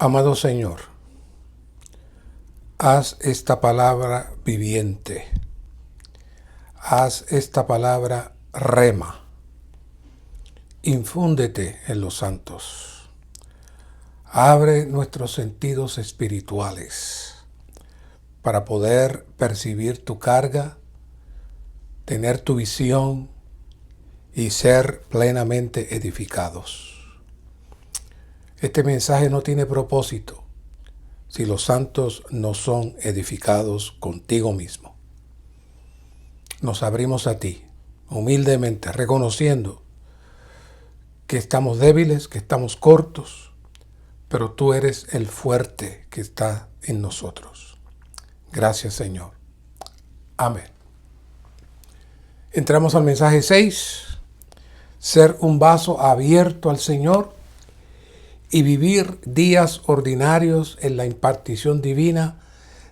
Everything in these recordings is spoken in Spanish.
Amado Señor, haz esta palabra viviente, haz esta palabra rema, infúndete en los santos, abre nuestros sentidos espirituales para poder percibir tu carga, tener tu visión y ser plenamente edificados. Este mensaje no tiene propósito si los santos no son edificados contigo mismo. Nos abrimos a ti, humildemente, reconociendo que estamos débiles, que estamos cortos, pero tú eres el fuerte que está en nosotros. Gracias, Señor. Amén. Entramos al mensaje 6, ser un vaso abierto al Señor y vivir días ordinarios en la impartición divina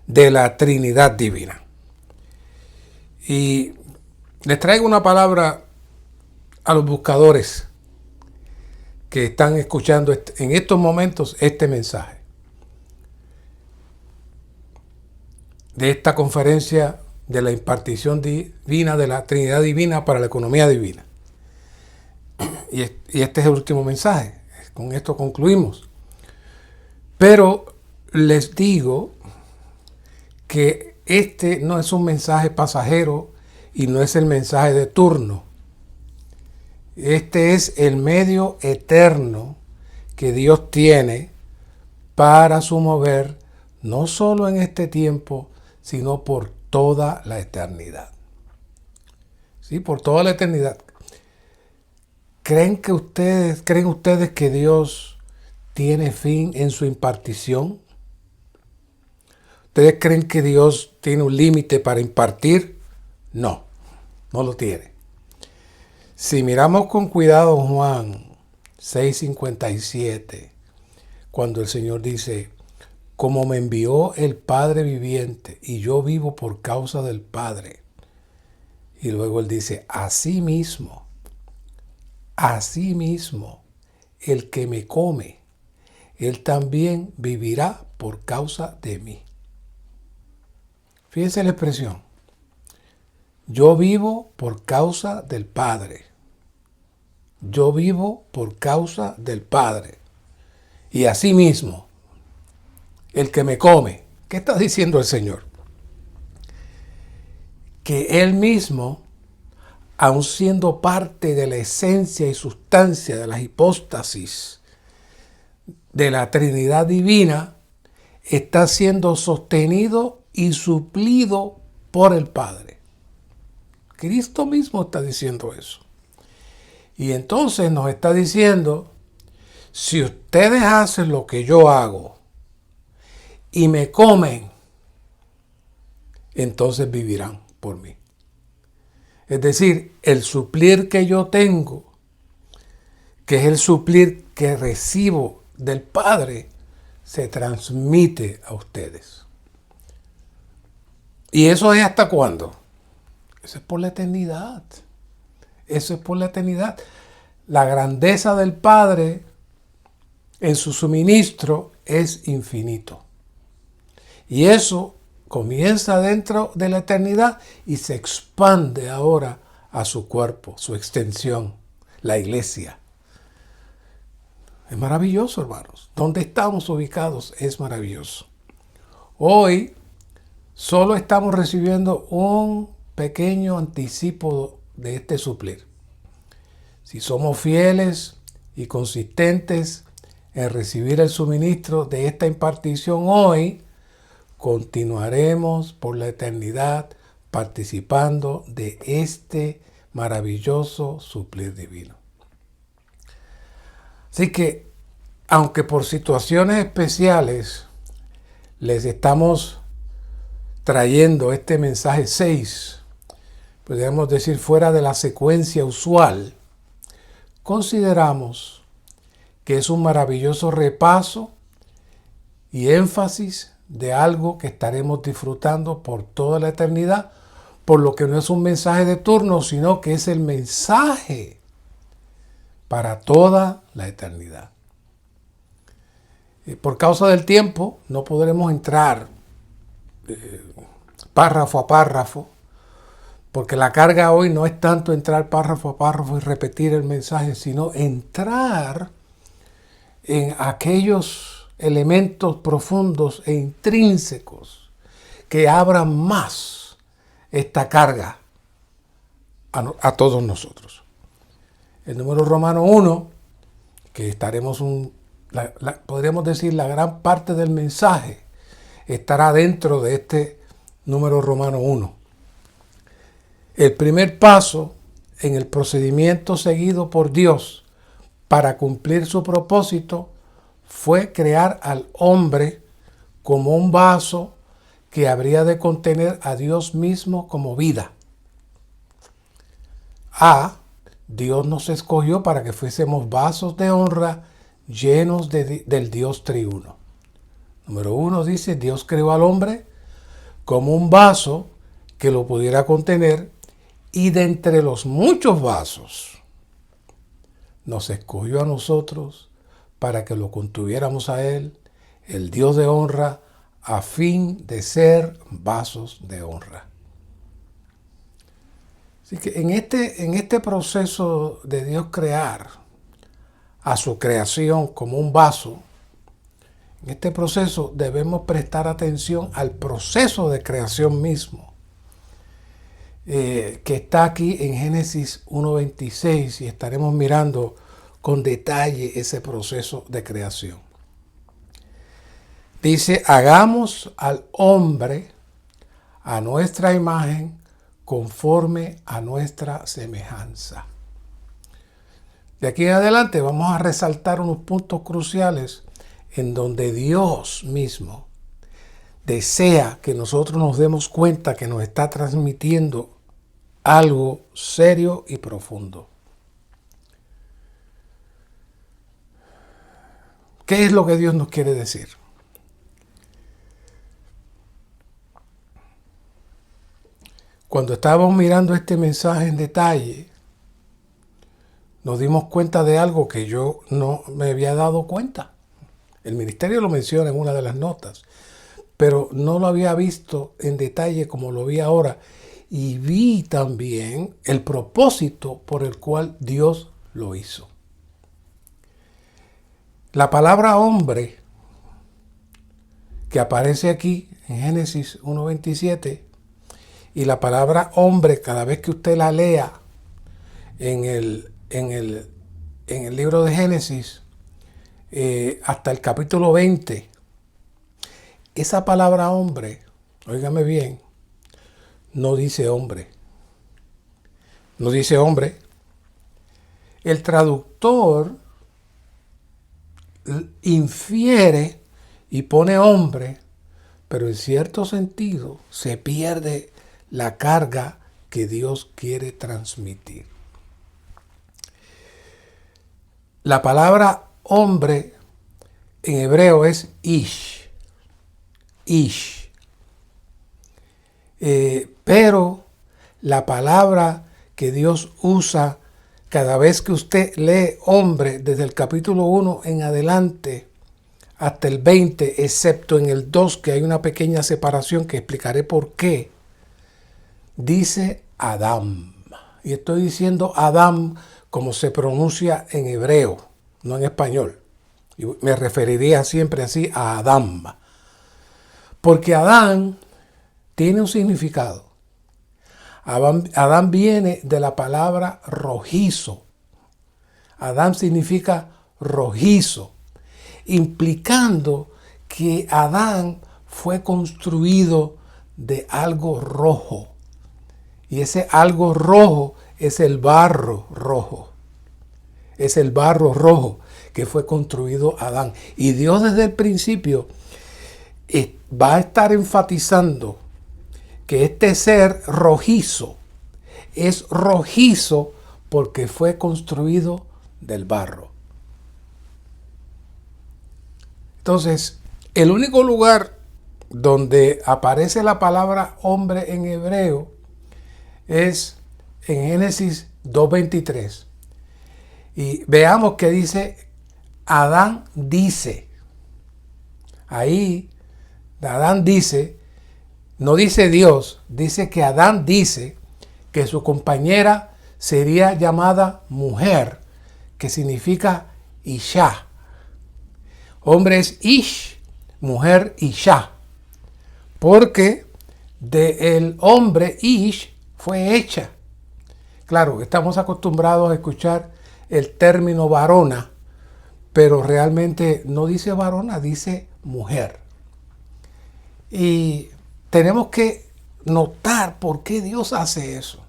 de la Trinidad Divina. Y les traigo una palabra a los buscadores que están escuchando en estos momentos este mensaje de esta conferencia de la impartición divina de la Trinidad Divina para la economía divina. Y este es el último mensaje. Con esto concluimos. Pero les digo que este no es un mensaje pasajero y no es el mensaje de turno. Este es el medio eterno que Dios tiene para su mover, no solo en este tiempo, sino por toda la eternidad. Sí, por toda la eternidad. ¿Creen ustedes que Dios tiene fin en su impartición? ¿Ustedes creen que Dios tiene un límite para impartir? No, no lo tiene. Si miramos con cuidado Juan 6:57, cuando el Señor dice, como me envió el Padre viviente y yo vivo por causa del Padre. Y luego Él dice, asimismo, el que me come, él también vivirá por causa de mí. Fíjense la expresión. Yo vivo por causa del Padre. Yo vivo por causa del Padre. Y asimismo, el que me come. ¿Qué está diciendo el Señor? Que Él mismo, aun siendo parte de la esencia y sustancia de las hipóstasis de la Trinidad Divina, está siendo sostenido y suplido por el Padre. Cristo mismo está diciendo eso. Y entonces nos está diciendo, si ustedes hacen lo que yo hago y me comen, entonces vivirán por mí. Es decir, el suplir que yo tengo, que es el suplir que recibo del Padre, se transmite a ustedes. ¿Y eso es hasta cuándo? Eso es por la eternidad. Eso es por la eternidad. La grandeza del Padre en su suministro es infinito. Y eso comienza dentro de la eternidad y se expande ahora a su cuerpo, su extensión, la iglesia. Es maravilloso, hermanos. Donde estamos ubicados es maravilloso. Hoy solo estamos recibiendo un pequeño anticipo de este suplir. Si somos fieles y consistentes en recibir el suministro de esta impartición hoy, continuaremos por la eternidad participando de este maravilloso suplir divino. Así que, aunque por situaciones especiales les estamos trayendo este mensaje 6, podríamos decir fuera de la secuencia usual, consideramos que es un maravilloso repaso y énfasis de algo que estaremos disfrutando por toda la eternidad, por lo que no es un mensaje de turno, sino que es el mensaje para toda la eternidad. Por causa del tiempo no podremos entrar párrafo a párrafo, porque la carga hoy no es tanto entrar párrafo a párrafo y repetir el mensaje, sino entrar en aquellos elementos profundos e intrínsecos que abran más esta carga a todos nosotros. El número romano 1, que estaremos podríamos decir la gran parte del mensaje, estará dentro de este número romano 1. El primer paso en el procedimiento seguido por Dios para cumplir su propósito fue crear al hombre como un vaso que habría de contener a Dios mismo como vida. Dios nos escogió para que fuésemos vasos de honra llenos del Dios triuno. Número 1 dice, Dios creó al hombre como un vaso que lo pudiera contener, y de entre los muchos vasos nos escogió a nosotros para que lo contuviéramos a Él, el Dios de honra, a fin de ser vasos de honra. Así que en este proceso de Dios crear a su creación como un vaso, en este proceso debemos prestar atención al proceso de creación mismo, que está aquí en Génesis 1:26, y estaremos mirando con detalle ese proceso de creación. Dice, hagamos al hombre a nuestra imagen, conforme a nuestra semejanza. De aquí en adelante vamos a resaltar unos puntos cruciales en donde Dios mismo desea que nosotros nos demos cuenta que nos está transmitiendo algo serio y profundo. ¿Qué es lo que Dios nos quiere decir? Cuando estábamos mirando este mensaje en detalle, nos dimos cuenta de algo que yo no me había dado cuenta. El ministerio lo menciona en una de las notas, pero no lo había visto en detalle como lo vi ahora. Y vi también el propósito por el cual Dios lo hizo. La palabra hombre, que aparece aquí en Génesis 1:27, y la palabra hombre, cada vez que usted la lea en el libro de Génesis, hasta el capítulo 20, esa palabra hombre, óigame bien, no dice hombre. No dice hombre. El traductor infiere y pone hombre, pero en cierto sentido se pierde la carga que Dios quiere transmitir. La palabra hombre en hebreo es ish. Ish. Pero la palabra que Dios usa cada vez que usted lee hombre, desde el capítulo 1 en adelante hasta el 20, excepto en el 2, que hay una pequeña separación que explicaré por qué, dice Adam. Y estoy diciendo Adam como se pronuncia en hebreo, no en español. Y me referiría siempre así a Adam. Porque Adán tiene un significado. Adán viene de la palabra rojizo. Adán significa rojizo, implicando que Adán fue construido de algo rojo. Y ese algo rojo es el barro rojo. Es el barro rojo que fue construido Adán. Y Dios desde el principio va a estar enfatizando que este ser rojizo es rojizo porque fue construido del barro. Entonces, el único lugar donde aparece la palabra hombre en hebreo es en Génesis 2:23. Y veamos que dice, Adán dice. Ahí Adán dice, no dice Dios, dice que Adán dice que su compañera sería llamada mujer, que significa Isha. Hombre es Ish, mujer Isha. Porque del hombre Ish fue hecha. Claro, estamos acostumbrados a escuchar el término varona, pero realmente no dice varona, dice mujer. Y tenemos que notar por qué Dios hace eso.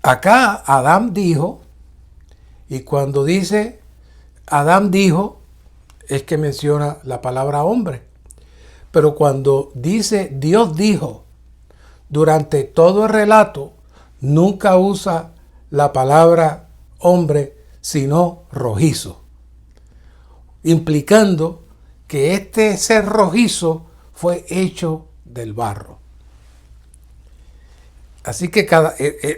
Acá Adán dijo, y cuando dice Adán dijo, es que menciona la palabra hombre. Pero cuando dice Dios dijo, durante todo el relato, nunca usa la palabra hombre, sino rojizo, implicando que este ser rojizo fue hecho del barro. Así que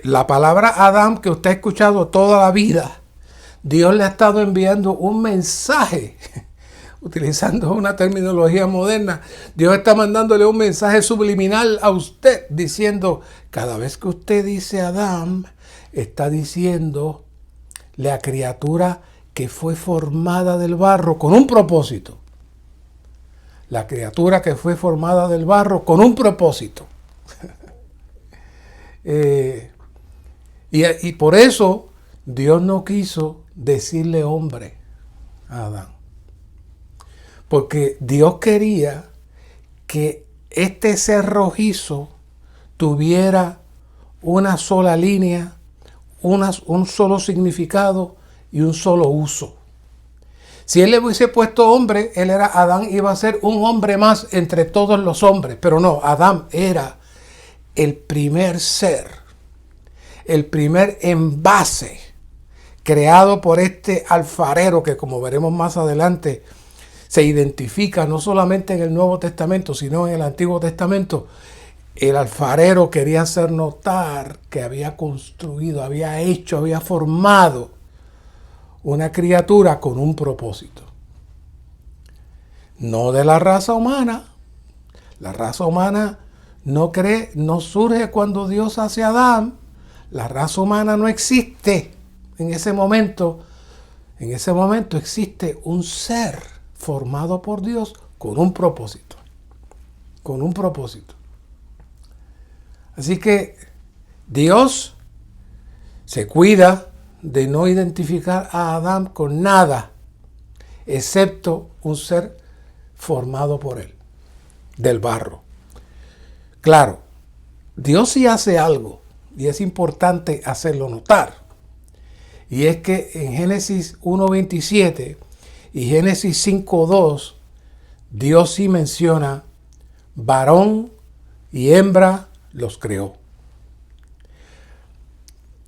la palabra Adán que usted ha escuchado toda la vida, Dios le ha estado enviando un mensaje. Utilizando una terminología moderna, Dios está mandándole un mensaje subliminal a usted, diciendo, cada vez que usted dice Adán, está diciendo la criatura que fue formada del barro con un propósito. La criatura que fue formada del barro con un propósito. Y por eso Dios no quiso decirle hombre a Adán. Porque Dios quería que este ser rojizo tuviera una sola línea, un solo significado y un solo uso. Si él le hubiese puesto hombre, Adán iba a ser un hombre más entre todos los hombres. Pero no, Adán era el primer ser, el primer envase creado por este alfarero que, como veremos más adelante, se identifica no solamente en el Nuevo Testamento, sino en el Antiguo Testamento. El alfarero quería hacer notar que había construido, había hecho, había formado una criatura con un propósito. No de la raza humana. La raza humana no surge cuando Dios hace a Adán. La raza humana no existe en ese momento. En ese momento existe un ser formado por Dios con un propósito. Con un propósito. Así que Dios se cuida de no identificar a Adán con nada, excepto un ser formado por él, del barro. Claro, Dios sí hace algo, y es importante hacerlo notar. Y es que en Génesis 1:27 y Génesis 5:2, Dios sí menciona varón y hembra los creó.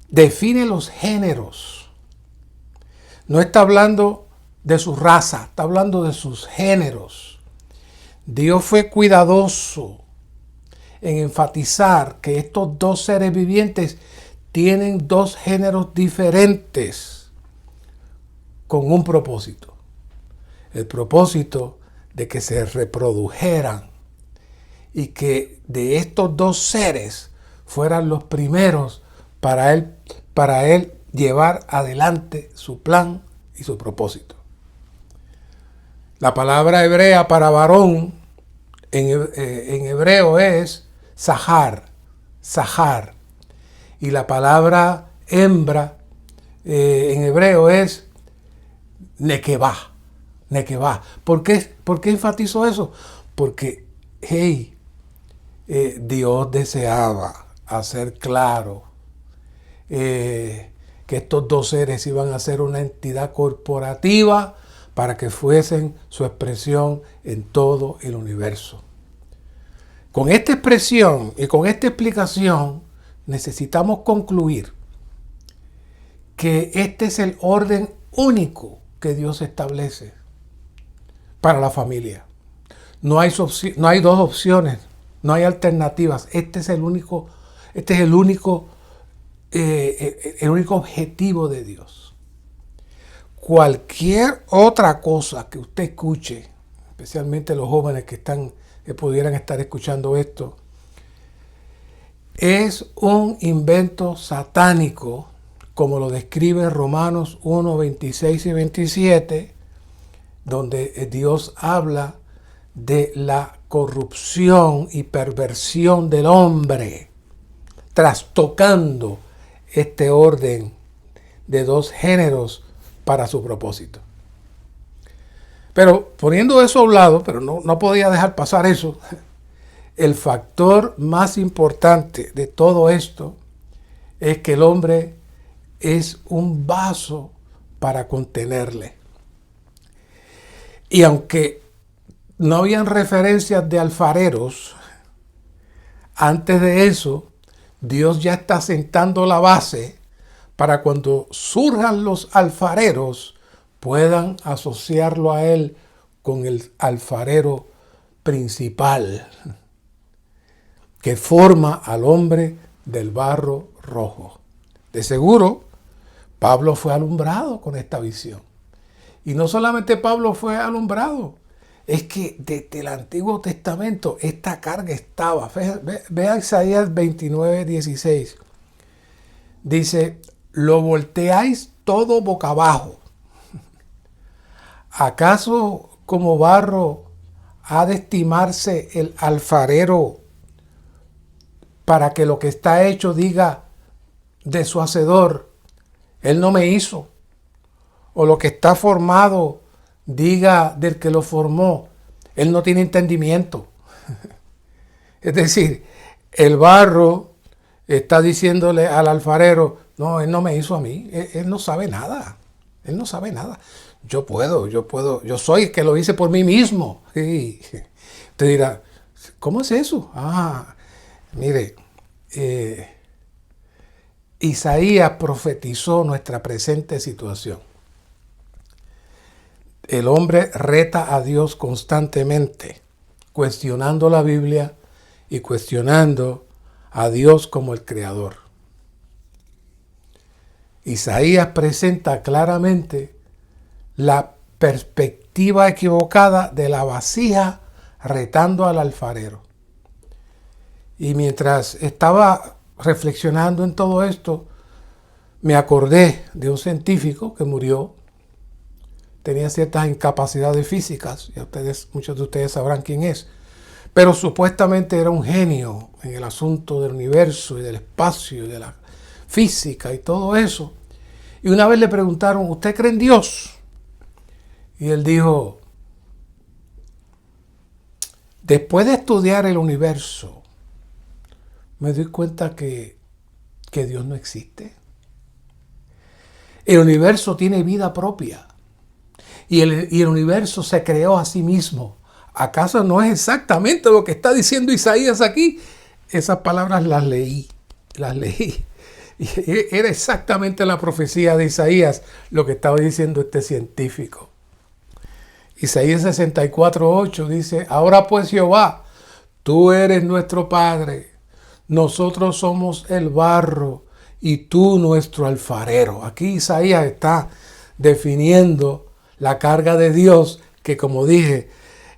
Define los géneros. No está hablando de su raza, está hablando de sus géneros. Dios fue cuidadoso en enfatizar que estos dos seres vivientes tienen dos géneros diferentes con un propósito. El propósito de que se reprodujeran y que de estos dos seres fueran los primeros para él llevar adelante su plan y su propósito. La palabra hebrea para varón en hebreo es zahar. Y la palabra hembra en hebreo es nekevá. ¿Por qué enfatizo eso? Porque, Dios deseaba hacer claro que estos dos seres iban a ser una entidad corporativa para que fuesen su expresión en todo el universo. Con esta expresión y con esta explicación necesitamos concluir que este es el orden único que Dios establece para la familia. No hay dos opciones, no hay alternativas. Este es el único objetivo de Dios. cualquier otra cosa que usted escuche, especialmente los jóvenes que pudieran estar escuchando esto, es un invento satánico, como lo describe Romanos 1, 26 y 27, donde Dios habla de la corrupción y perversión del hombre, trastocando este orden de dos géneros para su propósito. Pero poniendo eso a un lado, pero no podía dejar pasar eso, el factor más importante de todo esto es que el hombre es un vaso para contenerle. Y aunque no habían referencias de alfareros, antes de eso, Dios ya está sentando la base para cuando surjan los alfareros puedan asociarlo a él con el alfarero principal, que forma al hombre del barro rojo. De seguro, Pablo fue alumbrado con esta visión. Y no solamente Pablo fue alumbrado, es que desde el Antiguo Testamento esta carga estaba. Vea Isaías 29, 16. Dice, lo volteáis todo boca abajo. ¿Acaso como barro ha de estimarse el alfarero para que lo que está hecho diga de su hacedor, él no me hizo? O lo que está formado diga del que lo formó, él no tiene entendimiento. Es decir, el barro está diciéndole al alfarero, no, él no me hizo a mí, él no sabe nada, él no sabe nada. Yo puedo, yo soy el que lo hice por mí mismo. Sí. Usted dirá, ¿cómo es eso? Mire, Isaías profetizó nuestra presente situación. El hombre reta a Dios constantemente, cuestionando la Biblia y cuestionando a Dios como el Creador. Isaías presenta claramente la perspectiva equivocada de la vasija retando al alfarero. Y mientras estaba reflexionando en todo esto, me acordé de un científico que murió. Tenía ciertas incapacidades físicas, y muchos de ustedes sabrán quién es, pero supuestamente era un genio en el asunto del universo y del espacio y de la física y todo eso. Y una vez le preguntaron, ¿usted cree en Dios? Y él dijo, después de estudiar el universo, me doy cuenta que Dios no existe. El universo tiene vida propia. Y el universo se creó a sí mismo. ¿Acaso no es exactamente lo que está diciendo Isaías aquí? Esas palabras las leí. Y era exactamente la profecía de Isaías lo que estaba diciendo este científico. Isaías 64:8 dice, ahora pues Jehová, tú eres nuestro Padre, nosotros somos el barro y tú nuestro alfarero. Aquí Isaías está definiendo la carga de Dios, que como dije,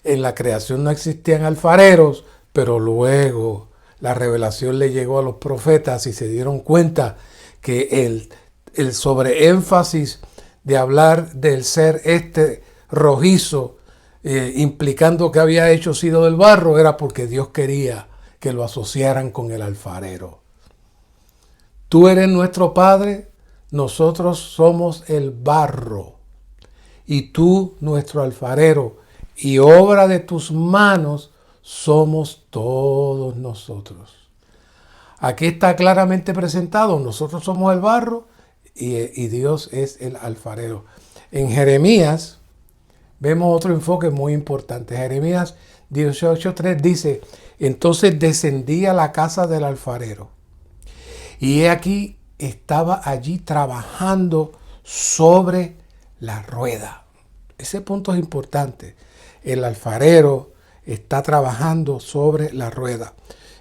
en la creación no existían alfareros, pero luego la revelación le llegó a los profetas y se dieron cuenta que el sobreénfasis de hablar del ser rojizo, implicando que había sido del barro, era porque Dios quería que lo asociaran con el alfarero. Tú eres nuestro Padre, nosotros somos el barro y tú nuestro alfarero, y obra de tus manos somos todos nosotros. Aquí está claramente presentado, nosotros somos el barro y Dios es el alfarero. En Jeremías vemos otro enfoque muy importante. Jeremías 18:3 dice, entonces descendí a la casa del alfarero, y he aquí estaba allí trabajando sobre la rueda. Ese punto es importante. El alfarero está trabajando sobre la rueda.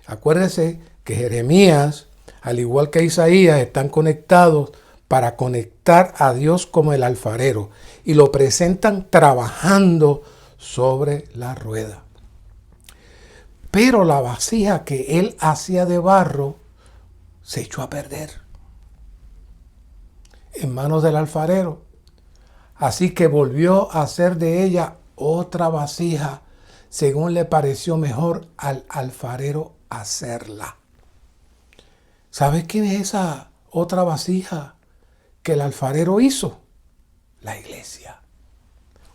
Acuérdese que Jeremías, al igual que Isaías, están conectados para conectar a Dios como el alfarero y lo presentan trabajando sobre la rueda. Pero la vasija que él hacía de barro se echó a perder en manos del alfarero. Así que volvió a hacer de ella otra vasija, según le pareció mejor al alfarero hacerla. ¿Sabes quién es esa otra vasija que el alfarero hizo? La iglesia.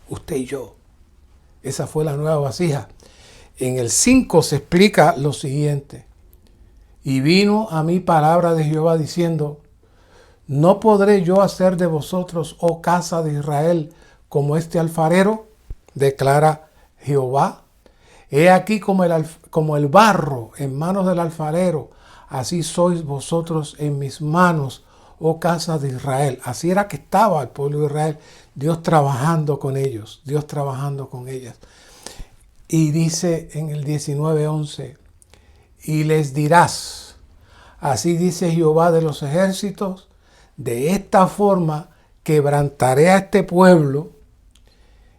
Usted y yo. Esa fue la nueva vasija. En el 5 se explica lo siguiente. Y vino a mí palabra de Jehová diciendo: ¿no podré yo hacer de vosotros, oh casa de Israel, como este alfarero? Declara Jehová. He aquí como el barro en manos del alfarero, así sois vosotros en mis manos, oh casa de Israel. Así era que estaba el pueblo de Israel, Dios trabajando con ellos, Dios trabajando con ellas. Y dice en el 19:11, y les dirás, así dice Jehová de los ejércitos, de esta forma quebrantaré a este pueblo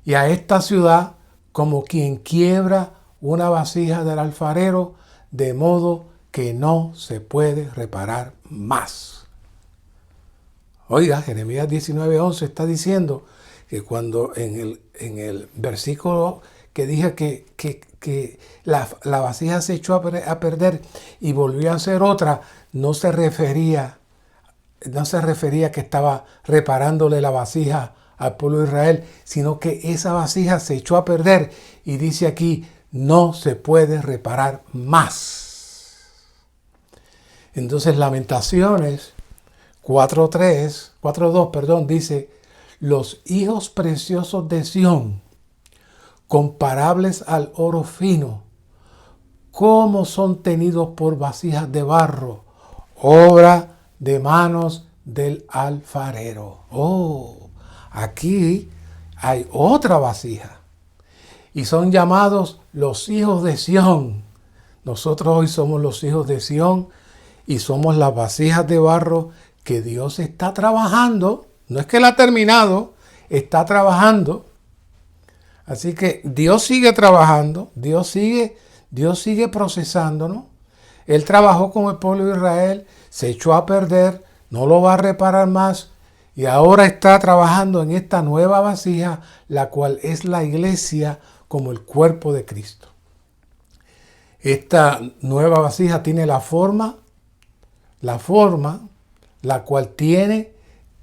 y a esta ciudad como quien quiebra una vasija del alfarero, de modo que no se puede reparar más. Oiga, Jeremías 19:11 está diciendo que cuando en el versículo que dije que la vasija se echó a perder y volvió a ser otra, no se refería que estaba reparándole la vasija al pueblo de Israel, sino que esa vasija se echó a perder y dice aquí, no se puede reparar más. Entonces Lamentaciones 4:2 dice, los hijos preciosos de Sión, comparables al oro fino, cómo son tenidos por vasijas de barro, obra de manos del alfarero. Oh, aquí hay otra vasija. Y son llamados los hijos de Sión. Nosotros hoy somos los hijos de Sión y somos las vasijas de barro que Dios está trabajando. No es que la ha terminado, está trabajando. Así que Dios sigue trabajando, Dios sigue procesándonos. Él trabajó con el pueblo de Israel, se echó a perder, no lo va a reparar más y ahora está trabajando en esta nueva vasija, la cual es la iglesia como el cuerpo de Cristo. Esta nueva vasija tiene la forma la cual tiene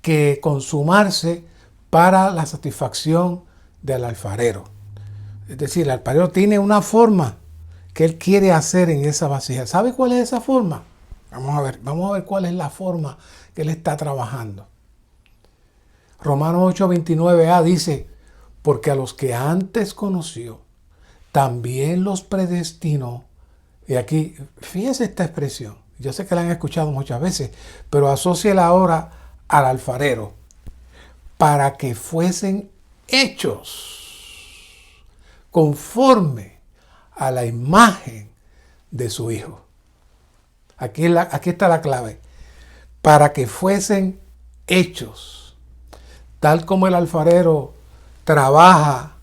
que consumarse para la satisfacción del alfarero. Es decir, el alfarero tiene una forma que él quiere hacer en esa vasija. ¿Sabe cuál es esa forma? Vamos a ver cuál es la forma que él está trabajando. Romanos 8:29a dice, porque a los que antes conoció, también los predestinó. Y aquí, fíjese esta expresión. Yo sé que la han escuchado muchas veces, pero asóciala ahora al alfarero. Para que fuesen hechos conforme a la imagen de su Hijo. Aquí está la clave. Para que fuesen hechos. Tal como el alfarero trabaja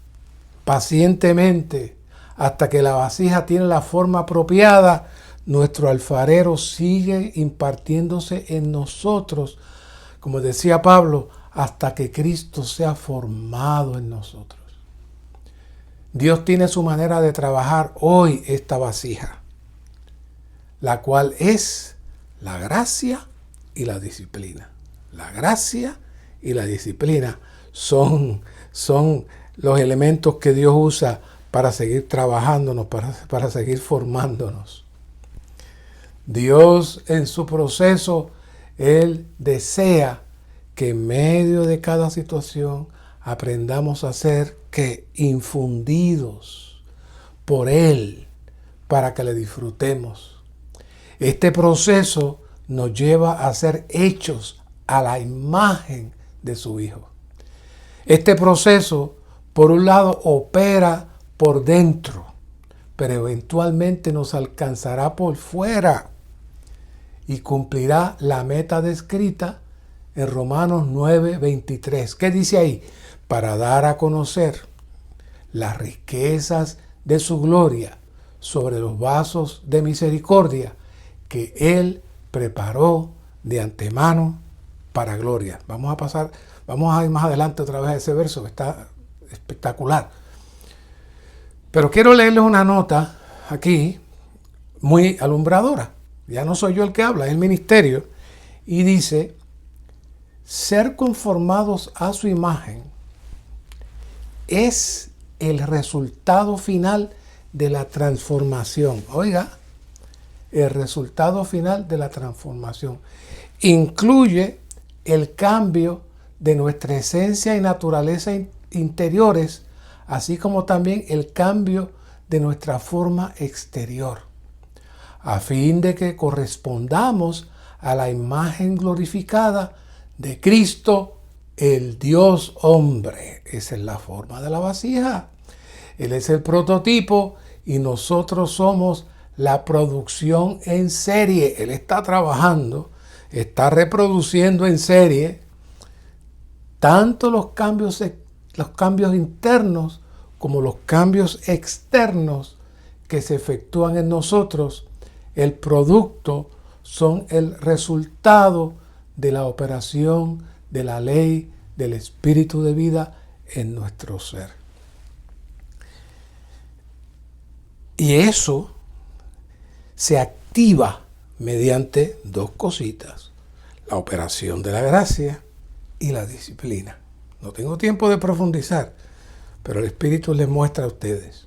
pacientemente hasta que la vasija tiene la forma apropiada, nuestro alfarero sigue impartiéndose en nosotros, como decía Pablo, hasta que Cristo sea formado en nosotros. Dios tiene su manera de trabajar hoy esta vasija, la cual es la gracia y la disciplina. La gracia y la disciplina son los elementos que Dios usa para seguir trabajándonos, para seguir formándonos. Dios en su proceso, Él desea que en medio de cada situación aprendamos a ser infundidos por Él para que le disfrutemos. Este proceso nos lleva a ser hechos a la imagen de su Hijo. Este proceso, por un lado, opera por dentro, pero eventualmente nos alcanzará por fuera y cumplirá la meta descrita en Romanos 9:23. ¿Qué dice ahí? Para dar a conocer las riquezas de su gloria sobre los vasos de misericordia que Él preparó de antemano para gloria. Vamos a ir más adelante otra vez a ese verso, que está espectacular. Pero quiero leerles una nota aquí muy alumbradora. Ya no soy yo el que habla, es el ministerio. Y dice: ser conformados a su imagen es el resultado final de la transformación. Oiga, el resultado final de la transformación incluye el cambio de nuestra esencia y naturaleza interiores, así como también el cambio de nuestra forma exterior, a fin de que correspondamos a la imagen glorificada de Cristo, el Dios hombre. Esa es la forma de la vasija. Él es el prototipo y nosotros somos la producción en serie. Él está trabajando, está reproduciendo en serie tanto los cambios internos como los cambios externos que se efectúan en nosotros. El producto son el resultado de la operación de la ley del espíritu de vida en nuestro ser. Y eso se activa mediante dos cositas: la operación de la gracia y la disciplina. No tengo tiempo de profundizar, pero el Espíritu les muestra a ustedes.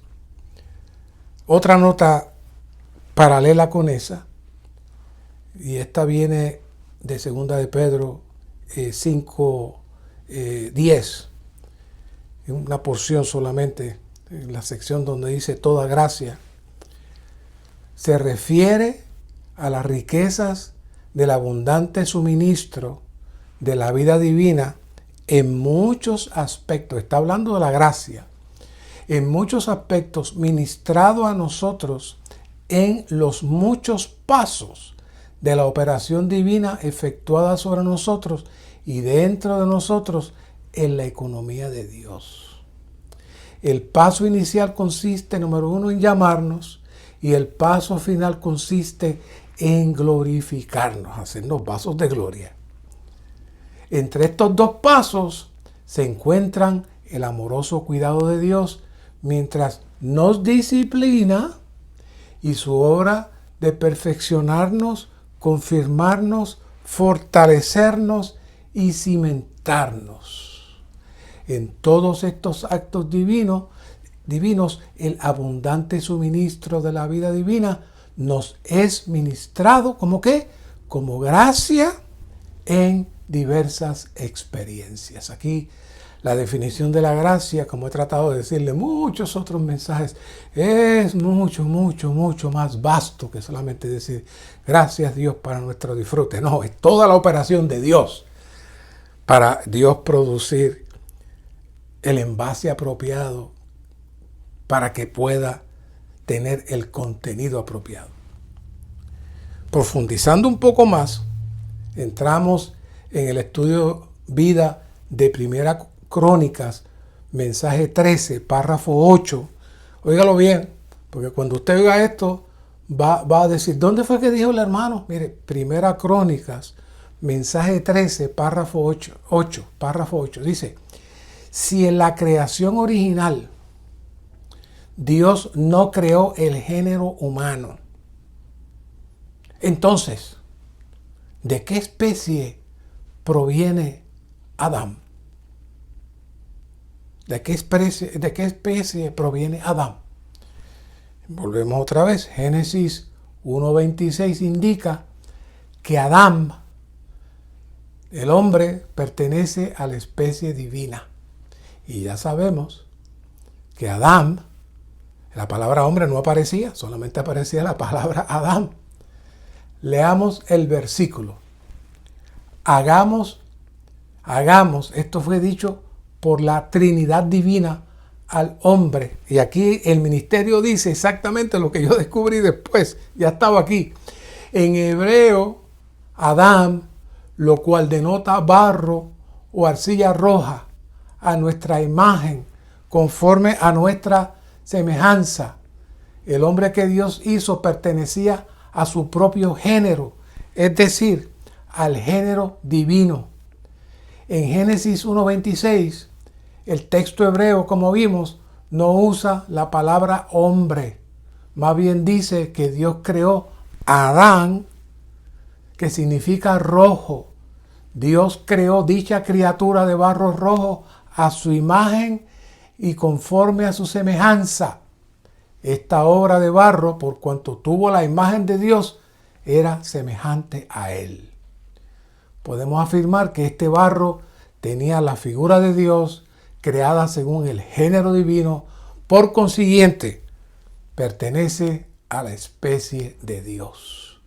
Otra nota paralela con esa, y esta viene de 2 de Pedro 5:10, una porción solamente, en la sección donde dice toda gracia, se refiere a las riquezas del abundante suministro de la vida divina en muchos aspectos. Está hablando de la gracia. En muchos aspectos ministrado a nosotros en los muchos pasos de la operación divina efectuada sobre nosotros y dentro de nosotros en la economía de Dios. El paso inicial consiste, número 1, en llamarnos, y el paso final consiste en glorificarnos, hacernos vasos de gloria. Entre estos dos pasos se encuentran el amoroso cuidado de Dios mientras nos disciplina y su obra de perfeccionarnos, confirmarnos, fortalecernos y cimentarnos. En todos estos actos divinos, el abundante suministro de la vida divina nos es ministrado ¿como qué? Como gracia en diversas experiencias. Aquí la definición de la gracia, como he tratado de decirle muchos otros mensajes, es mucho más vasto que solamente decir gracias Dios para nuestro disfrute. No, es toda la operación de Dios para Dios producir el envase apropiado para que pueda tener el contenido apropiado. Profundizando un poco más, entramos en el estudio vida de Primera Crónicas, mensaje 13, párrafo 8. Óigalo bien, porque cuando usted oiga esto, va a decir, ¿dónde fue que dijo el hermano? Mire, Primera Crónicas, mensaje 13, párrafo 8, párrafo 8, dice: si en la creación original Dios no creó el género humano, entonces, ¿de qué especie proviene Adán? ¿De qué especie proviene Adán? Volvemos otra vez. Génesis 1:26 indica que Adán, el hombre, pertenece a la especie divina. Y ya sabemos que Adán, la palabra hombre no aparecía, solamente aparecía la palabra Adán. Leamos el versículo. Hagamos, esto fue dicho por la Trinidad divina al hombre. Y aquí el ministerio dice exactamente lo que yo descubrí después. Ya estaba aquí. En hebreo, Adán lo cual denota barro o arcilla roja, a nuestra imagen, conforme a nuestra semejanza. El hombre que Dios hizo pertenecía a su propio género, es decir, al género divino. En Génesis 1:26, el texto hebreo, como vimos, no usa la palabra hombre. Más bien dice que Dios creó a Adán, que significa rojo. Dios creó dicha criatura de barro rojo a su imagen y conforme a su semejanza. Esta obra de barro, por cuanto tuvo la imagen de Dios, era semejante a él. Podemos afirmar que este barro tenía la figura de Dios, creada según el género divino, por consiguiente, pertenece a la especie de Dios.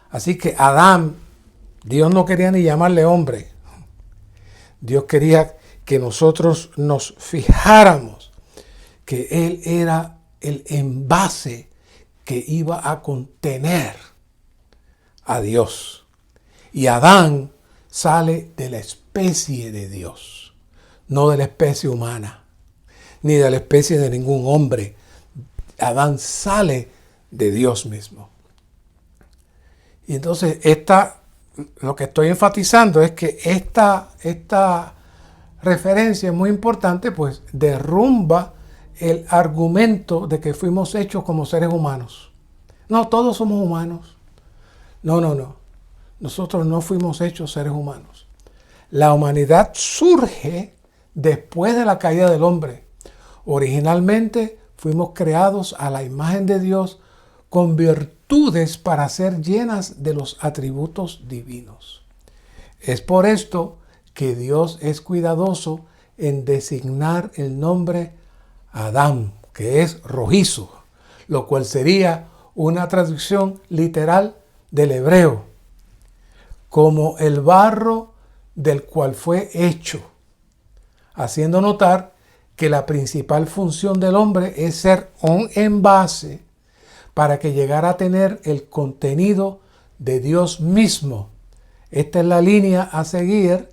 Así que Adán, Dios no quería ni llamarle hombre. Dios quería que nosotros nos fijáramos que él era el envase que iba a contener a Dios. Y Adán sale de la especie de Dios, no de la especie humana, ni de la especie de ningún hombre. Adán sale de Dios mismo. Y entonces lo que estoy enfatizando es que esta referencia es muy importante, pues derrumba el argumento de que fuimos hechos como seres humanos. No, todos somos humanos. No. Nosotros no fuimos hechos seres humanos. La humanidad surge después de la caída del hombre. Originalmente fuimos creados a la imagen de Dios con virtudes para ser llenas de los atributos divinos. Es por esto que Dios es cuidadoso en designar el nombre Adán, que es rojizo, lo cual sería una traducción literal del hebreo, como el barro del cual fue hecho, haciendo notar que la principal función del hombre es ser un envase para que llegara a tener el contenido de Dios mismo. Esta es la línea a seguir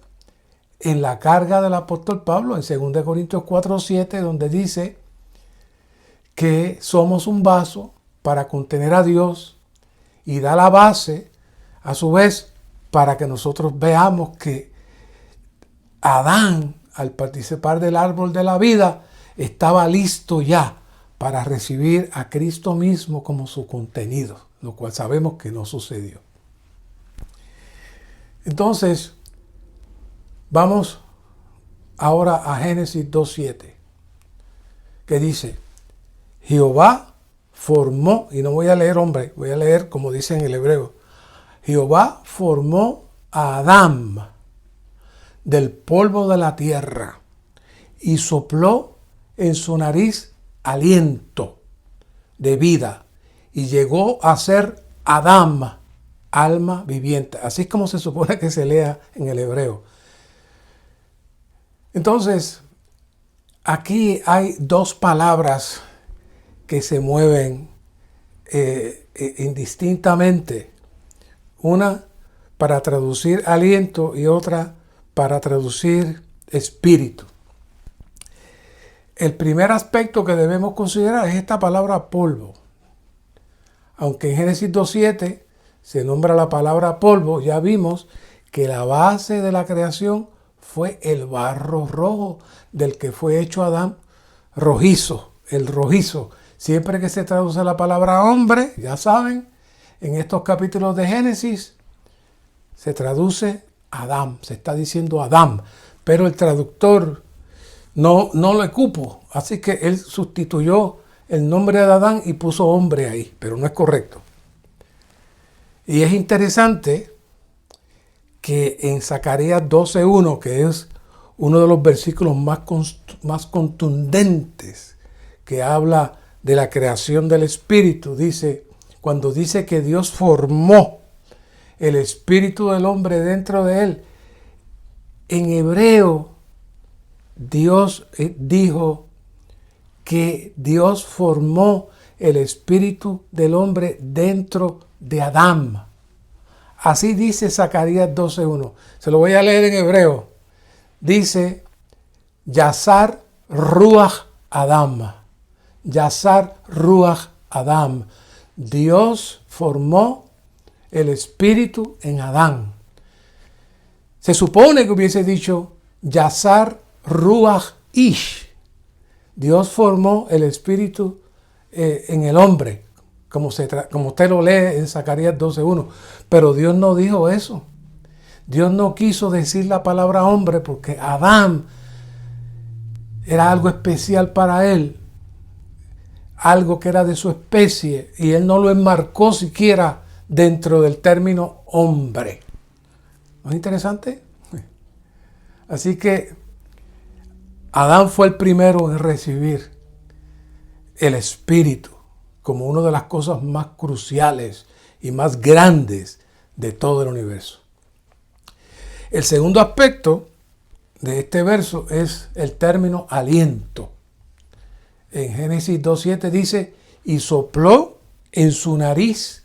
en la carga del apóstol Pablo en 2 Corintios 4:7, donde dice que somos un vaso para contener a Dios, y da la base, a su vez, para que nosotros veamos que Adán, al participar del árbol de la vida, estaba listo ya para recibir a Cristo mismo como su contenido, lo cual sabemos que no sucedió. Entonces, vamos ahora a Génesis 2:7, que dice: Jehová formó, y no voy a leer hombre, voy a leer como dice en el hebreo, Jehová formó a Adán del polvo de la tierra y sopló en su nariz aliento de vida, y llegó a ser Adán, alma viviente. Así es como se supone que se lea en el hebreo. Entonces, aquí hay dos palabras que se mueven indistintamente. Una para traducir aliento y otra para traducir espíritu. El primer aspecto que debemos considerar es esta palabra polvo. Aunque en Génesis 2:7 se nombra la palabra polvo, ya vimos que la base de la creación fue el barro rojo del que fue hecho Adán, rojizo, el rojizo. Siempre que se traduce la palabra hombre, ya saben, en estos capítulos de Génesis se traduce Adán, se está diciendo Adán, pero el traductor no lo cupo, así que él sustituyó el nombre de Adán y puso hombre ahí, pero no es correcto. Y es interesante que en Zacarías 12:1, que es uno de los versículos más contundentes que habla de la creación del espíritu, dice, cuando dice que Dios formó el espíritu del hombre dentro de él, en hebreo Dios dijo que Dios formó el espíritu del hombre dentro de Adán. Así dice Zacarías 12:1. Se lo voy a leer en hebreo. Dice, Yazar Ruach Adam. Yazar Ruach Adam. Dios formó el espíritu en Adán. Se supone que hubiese dicho Yazar Ruach Ish. Dios formó el espíritu en el hombre, como usted lo lee en Zacarías 12:1. Pero Dios no dijo eso. Dios no quiso decir la palabra hombre porque Adán era algo especial para él, algo que era de su especie, y él no lo enmarcó siquiera dentro del término hombre. ¿No es interesante? Así que Adán fue el primero en recibir el Espíritu como una de las cosas más cruciales y más grandes de todo el universo. El segundo aspecto de este verso es el término aliento. En Génesis 2:7 dice, y sopló en su nariz.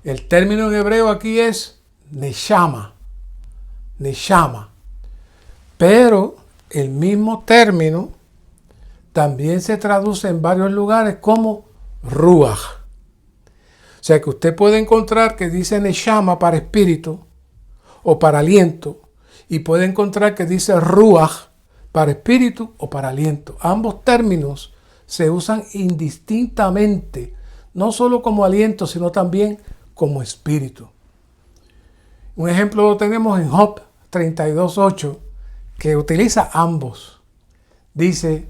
El término en hebreo aquí es neshama. Neshama. Pero el mismo término también se traduce en varios lugares como ruach. O sea que usted puede encontrar que dice neshama para espíritu o para aliento, y puede encontrar que dice ruach para espíritu o para aliento. Ambos términos se usan indistintamente, no solo como aliento, sino también como espíritu. Un ejemplo lo tenemos en Job 32:8, que utiliza ambos. Dice,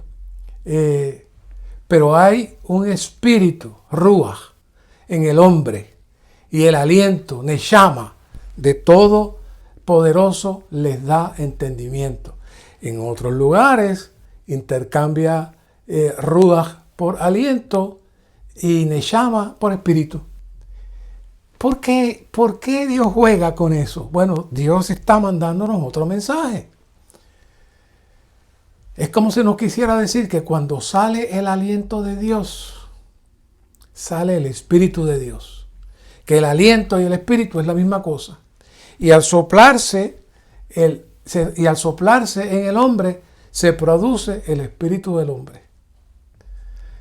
pero hay un espíritu, ruach, en el hombre, y el aliento, neshama, de todo poderoso les da entendimiento. En otros lugares intercambia ruach por aliento y neshama por espíritu. ¿Por qué Dios juega con eso? Bueno, Dios está mandándonos otro mensaje. Es como si nos quisiera decir que cuando sale el aliento de Dios, sale el Espíritu de Dios. Que el aliento y el Espíritu es la misma cosa. Y al soplarse en el hombre, se produce el Espíritu del hombre.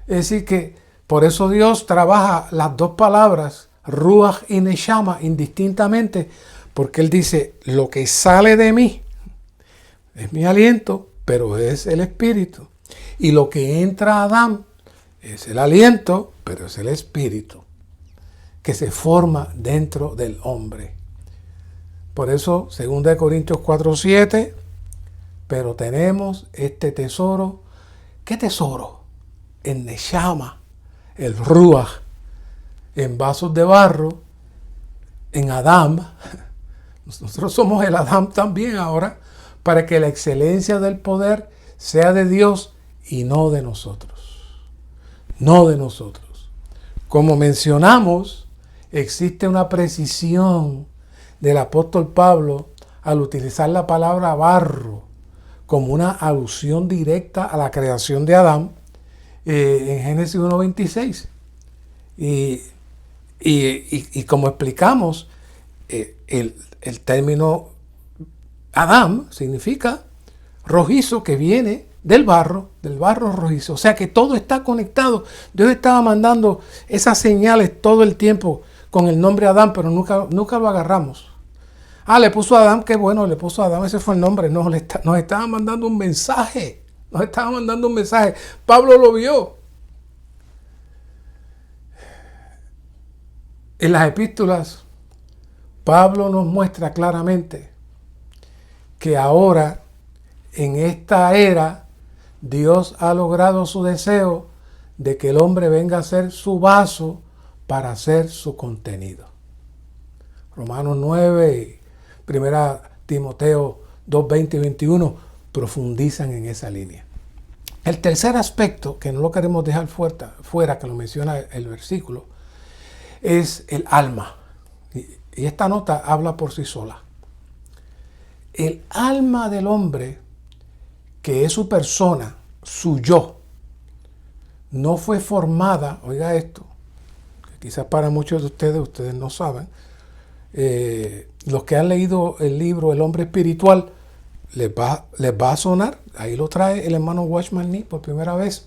Es decir que por eso Dios trabaja las dos palabras, ruach y neshama, indistintamente, porque Él dice, lo que sale de mí es mi aliento, pero es el espíritu. Y lo que entra a Adán es el aliento, pero es el espíritu que se forma dentro del hombre. Por eso, 2 Corintios 4:7, pero tenemos este tesoro. ¿Qué tesoro? El neshama, el ruach, en vasos de barro, en Adán. Nosotros somos el Adán también ahora, para que la excelencia del poder sea de Dios y no de nosotros. No de nosotros. Como mencionamos, existe una precisión del apóstol Pablo al utilizar la palabra barro como una alusión directa a la creación de Adán en Génesis 1:26. Y como explicamos, el término Adán significa rojizo, que viene del barro rojizo. O sea que todo está conectado. Dios estaba mandando esas señales todo el tiempo con el nombre Adán, pero nunca lo agarramos. Le puso a Adán, qué bueno, le puso a Adán, ese fue el nombre. No, nos estaba mandando un mensaje. Nos estaba mandando un mensaje. Pablo lo vio. En las epístolas, Pablo nos muestra claramente que ahora, en esta era, Dios ha logrado su deseo de que el hombre venga a ser su vaso para hacer su contenido. Romanos 9 y 1 Timoteo 2:20 y 21 profundizan en esa línea. El tercer aspecto, que no lo queremos dejar fuera, que lo menciona el versículo, es el alma. Y esta nota habla por sí sola. El alma del hombre, que es su persona, su yo, no fue formada, oiga esto, que quizás para muchos de ustedes no saben, los que han leído el libro El hombre espiritual, les va a sonar. Ahí lo trae el hermano Watchman Nee por primera vez.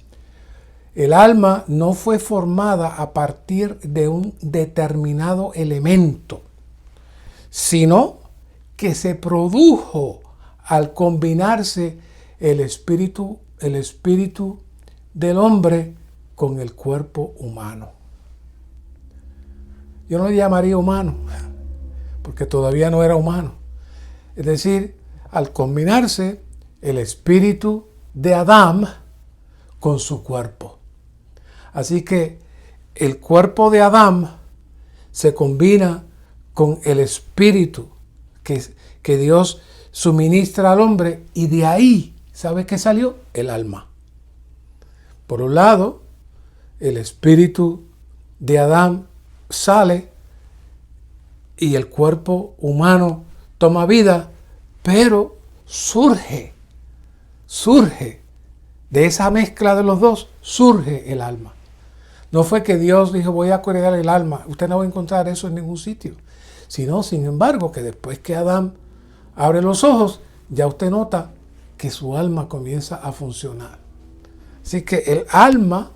El alma no fue formada a partir de un determinado elemento, sino que se produjo al combinarse el espíritu del hombre con el cuerpo humano. Yo no le llamaría humano, porque todavía no era humano. Es decir, al combinarse el espíritu de Adán con su cuerpo. Así que el cuerpo de Adán se combina con el espíritu que Dios suministra al hombre, y de ahí, ¿sabes qué salió? El alma. Por un lado, el espíritu de Adán sale y el cuerpo humano toma vida, pero surge de esa mezcla de los dos, surge el alma. No fue que Dios dijo, voy a crear el alma. Usted no va a encontrar eso en ningún sitio. Sino, sin embargo, que después que Adán abre los ojos, ya usted nota que su alma comienza a funcionar. Así que el alma,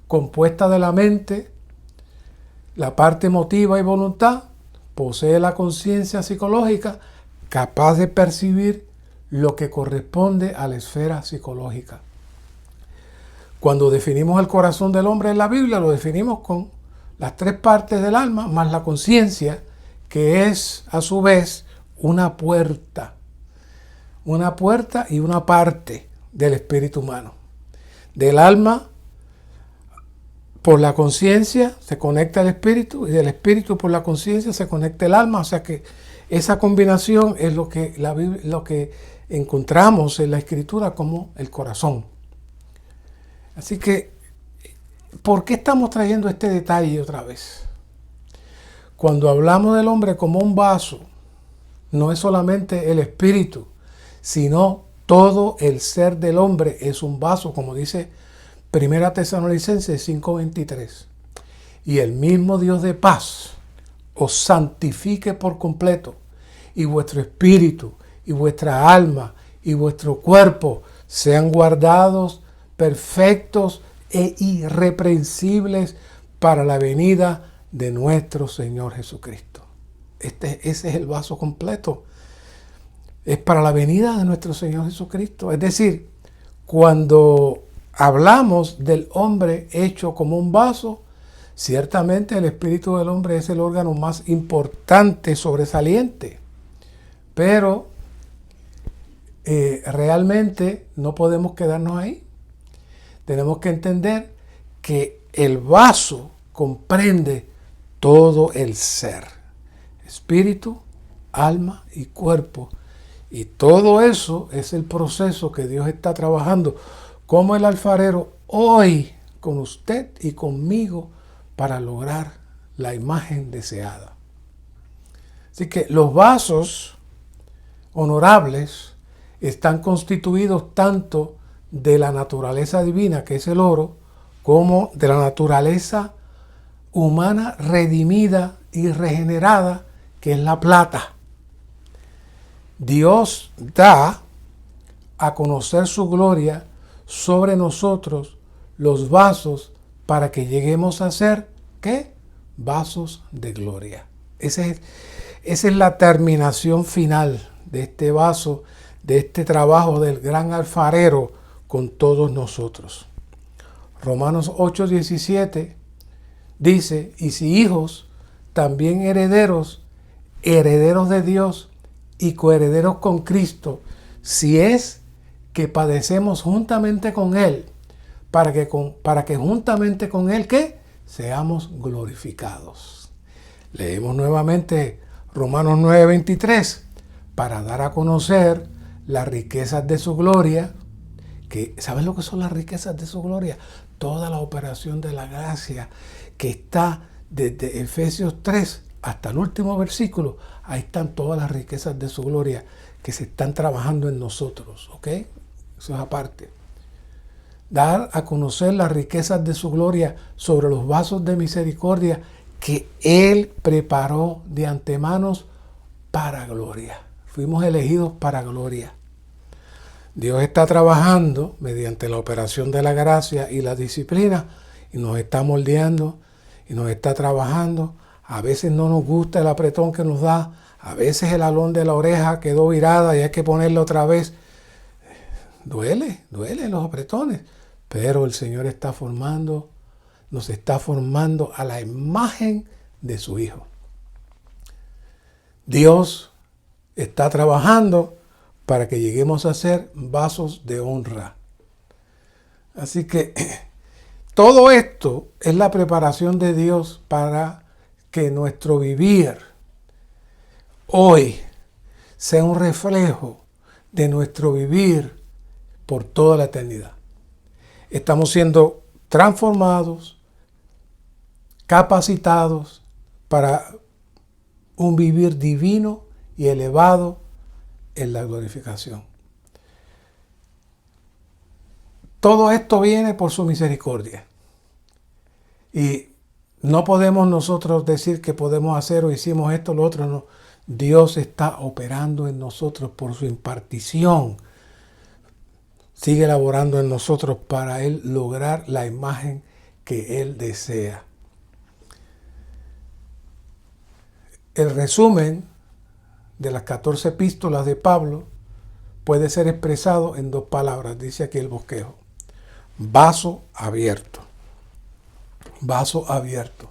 compuesta de la mente, la parte emotiva y voluntad, posee la conciencia psicológica capaz de percibir lo que corresponde a la esfera psicológica. Cuando definimos el corazón del hombre en la Biblia, lo definimos con las tres partes del alma más la conciencia, que es a su vez una puerta y una parte del espíritu humano. Del alma, por la conciencia se conecta el espíritu, y del espíritu por la conciencia se conecta el alma. O sea que esa combinación es lo que encontramos en la Escritura como el corazón. Así que, ¿por qué estamos trayendo este detalle otra vez? Cuando hablamos del hombre como un vaso, no es solamente el espíritu, sino todo el ser del hombre es un vaso, como dice 1 Tesalonicenses 5:23. Y el mismo Dios de paz os santifique por completo, y vuestro espíritu, y vuestra alma, y vuestro cuerpo sean guardados perfectos e irreprensibles para la venida de nuestro Señor Jesucristo. Ese es el vaso completo. Es para la venida de nuestro Señor Jesucristo. Es decir, cuando hablamos del hombre hecho como un vaso, ciertamente el espíritu del hombre es el órgano más importante, sobresaliente. Pero realmente no podemos quedarnos ahí. Tenemos que entender que el vaso comprende todo el ser, espíritu, alma y cuerpo. Y todo eso es el proceso que Dios está trabajando como el alfarero hoy con usted y conmigo para lograr la imagen deseada. Así que los vasos honorables están constituidos tanto de la naturaleza divina, que es el oro, como de la naturaleza humana redimida y regenerada, que es la plata. Dios da a conocer su gloria sobre nosotros, los vasos, para que lleguemos a ser, ¿qué? Vasos de gloria. Esa es la terminación final de este vaso, de este trabajo del gran alfarero con todos nosotros. Romanos 8:17 dice, y si hijos, también herederos, herederos de Dios y coherederos con Cristo, si es que padecemos juntamente con Él, para que juntamente con Él, ¿qué? Seamos glorificados. Leemos nuevamente Romanos 9:23, para dar a conocer las riquezas de su gloria. ¿Saben lo que son las riquezas de su gloria? Toda la operación de la gracia que está desde Efesios 3 hasta el último versículo. Ahí están todas las riquezas de su gloria que se están trabajando en nosotros, ¿ok? Eso es aparte. Dar a conocer las riquezas de su gloria sobre los vasos de misericordia que Él preparó de antemano para gloria. Fuimos elegidos para gloria. Dios está trabajando mediante la operación de la gracia y la disciplina y nos está moldeando y nos está trabajando. A veces no nos gusta el apretón que nos da. A veces el alón de la oreja quedó virada y hay que ponerlo otra vez. Duele los apretones. Pero el Señor está formando, nos está formando a la imagen de su Hijo. Dios está trabajando para que lleguemos a ser vasos de honra. Así que todo esto es la preparación de Dios para que nuestro vivir hoy sea un reflejo de nuestro vivir por toda la eternidad. Estamos siendo transformados, capacitados para un vivir divino y elevado en la glorificación. Todo esto viene por su misericordia. Y no podemos nosotros decir que podemos hacer o hicimos esto o lo otro, no. Dios está operando en nosotros por su impartición. Sigue laborando en nosotros para Él lograr la imagen que Él desea. El resumen de las 14 epístolas de Pablo puede ser expresado en 2 palabras, dice aquí el bosquejo. Vaso abierto. Vaso abierto.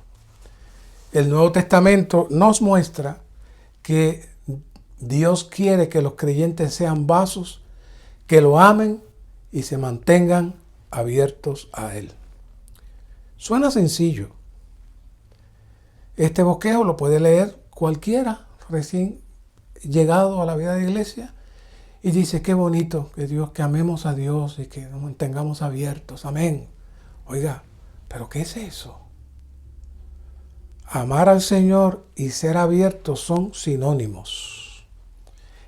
El Nuevo Testamento nos muestra que Dios quiere que los creyentes sean vasos, que lo amen y se mantengan abiertos a Él. Suena sencillo. Este bosquejo lo puede leer cualquiera recién llegado a la vida de iglesia y dice, qué bonito que amemos a Dios y que nos mantengamos abiertos. Amén. Oiga, ¿pero qué es eso? Amar al Señor y ser abiertos son sinónimos.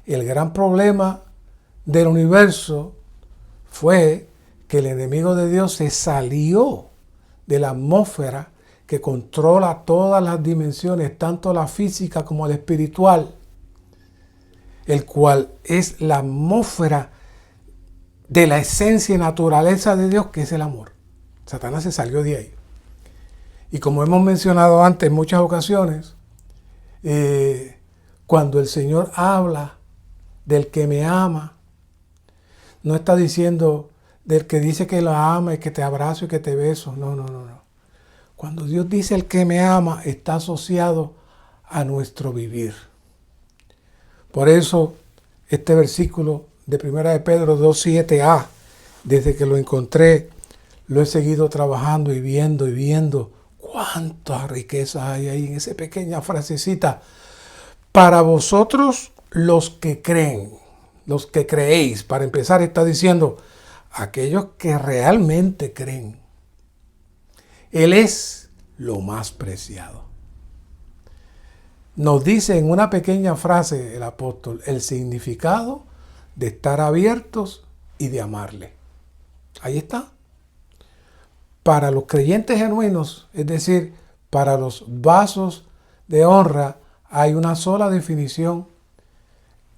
El gran problema del universo fue que el enemigo de Dios se salió de la atmósfera que controla todas las dimensiones, tanto la física como la espiritual, el cual es la atmósfera de la esencia y naturaleza de Dios, que es el amor. Satanás se salió de ahí. Y como hemos mencionado antes en muchas ocasiones, cuando el Señor habla del que me ama, no está diciendo del que dice que lo ama y que te abrazo y que te beso. No. Cuando Dios dice el que me ama, está asociado a nuestro vivir. Por eso, este versículo de 1 de Pedro 2:7a, desde que lo encontré, lo he seguido trabajando y viendo cuántas riquezas hay ahí en esa pequeña frasecita. Para vosotros los que creen, los que creéis, para empezar está diciendo, aquellos que realmente creen. Él es lo más preciado. Nos dice en una pequeña frase el apóstol el significado de estar abiertos y de amarle. Ahí está. Para los creyentes genuinos, es decir, para los vasos de honra, hay una sola definición.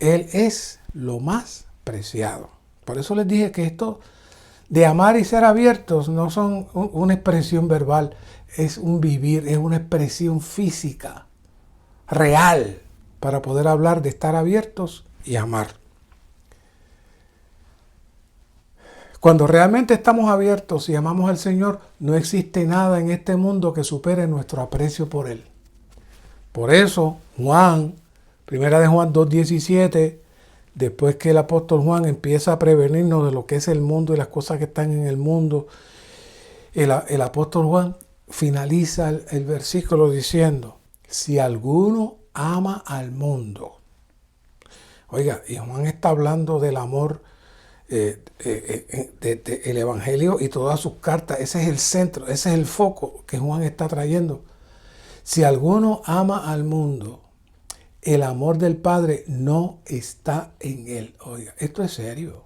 Él es lo más preciado. Por eso les dije que esto de amar y ser abiertos no son una expresión verbal, es un vivir, es una expresión física, real, para poder hablar de estar abiertos y amar. Cuando realmente estamos abiertos y amamos al Señor, no existe nada en este mundo que supere nuestro aprecio por Él. Por eso, Juan, 1 de Juan 2:17, después que el apóstol Juan empieza a prevenirnos de lo que es el mundo y las cosas que están en el mundo, el apóstol Juan finaliza el versículo diciendo, si alguno ama al mundo. Oiga, y Juan está hablando del amor el Evangelio y todas sus cartas. Ese es el centro, ese es el foco que Juan está trayendo. Si alguno ama al mundo, el amor del Padre no está en él. Oiga, esto es serio.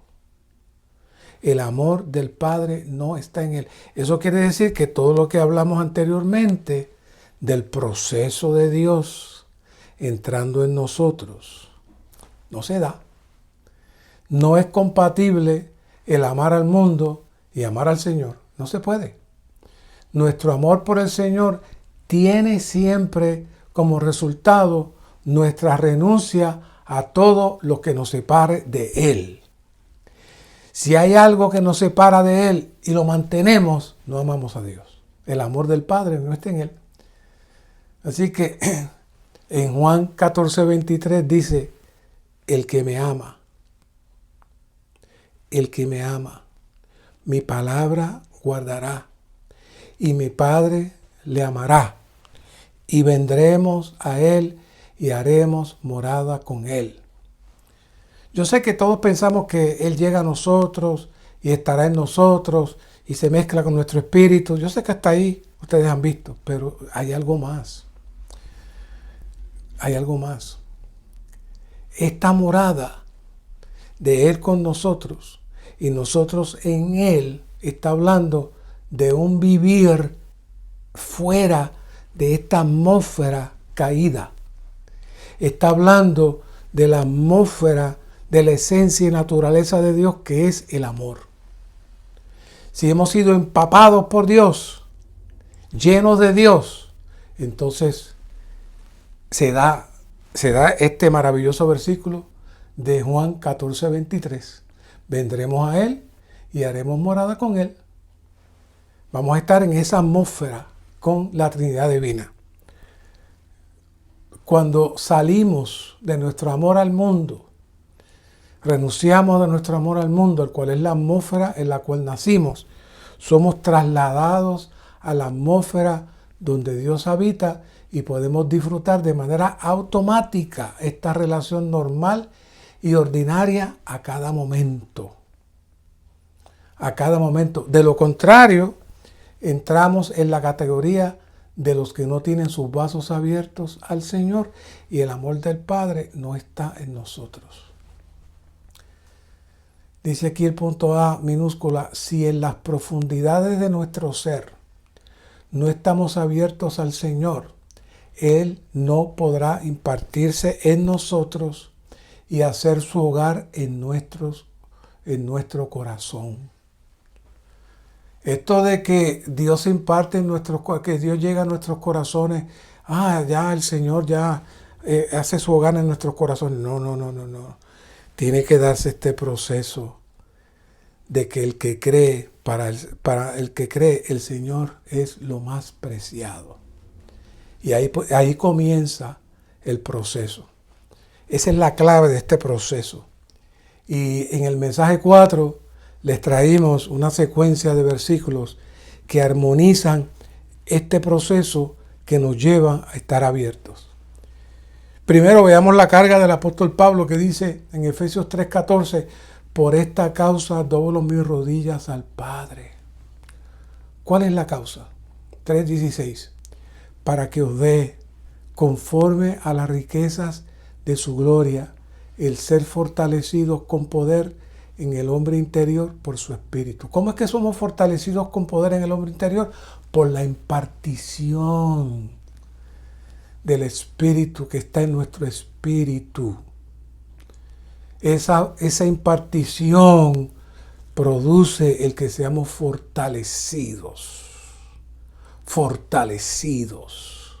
El amor del Padre no está en él. Eso quiere decir que todo lo que hablamos anteriormente del proceso de Dios entrando en nosotros, no se da. No es compatible el amar al mundo y amar al Señor. No se puede. Nuestro amor por el Señor tiene siempre como resultado nuestra renuncia a todo lo que nos separe de Él. Si hay algo que nos separa de Él y lo mantenemos, no amamos a Dios. El amor del Padre no está en Él. Así que en Juan 14:23 dice, el que me ama, mi palabra guardará, y mi Padre le amará, y vendremos a Él y haremos morada con Él. Yo sé que todos pensamos que Él llega a nosotros y estará en nosotros y se mezcla con nuestro espíritu. Yo sé que hasta ahí ustedes han visto, pero hay algo más. Hay algo más. Esta morada de Él con nosotros y nosotros en Él está hablando de un vivir fuera de esta atmósfera caída. Está hablando de la atmósfera de la esencia y naturaleza de Dios, que es el amor. Si hemos sido empapados por Dios, llenos de Dios, entonces se da este maravilloso versículo de Juan 14:23. Vendremos a Él y haremos morada con Él. Vamos a estar en esa atmósfera con la Trinidad Divina. Cuando salimos de nuestro amor al mundo, renunciamos de nuestro amor al mundo, el cual es la atmósfera en la cual nacimos, somos trasladados a la atmósfera donde Dios habita y podemos disfrutar de manera automática esta relación normal y ordinaria a cada momento. A cada momento. De lo contrario, entramos en la categoría de los que no tienen sus vasos abiertos al Señor y el amor del Padre no está en nosotros. Dice aquí el punto A minúscula, si en las profundidades de nuestro ser no estamos abiertos al Señor, Él no podrá impartirse en nosotros y hacer su hogar en nuestro corazón. Esto de que Dios se imparte en que Dios llega a nuestros corazones, ya el Señor ya hace su hogar en nuestros corazones. No. Tiene que darse este proceso de que el que cree, para el que cree, el Señor es lo más preciado. Y ahí comienza el proceso. Esa es la clave de este proceso. Y en el mensaje 4 les traímos una secuencia de versículos que armonizan este proceso que nos lleva a estar abiertos. Primero veamos la carga del apóstol Pablo que dice en Efesios 3:14, por esta causa doblo mis rodillas al Padre. ¿Cuál es la causa? 3:16, para que os dé, conforme a las riquezas de su gloria, el ser fortalecidos con poder en el hombre interior por su espíritu. ¿Cómo es que somos fortalecidos con poder en el hombre interior? Por la impartición del espíritu que está en nuestro espíritu. Esa impartición produce el que seamos fortalecidos. Fortalecidos.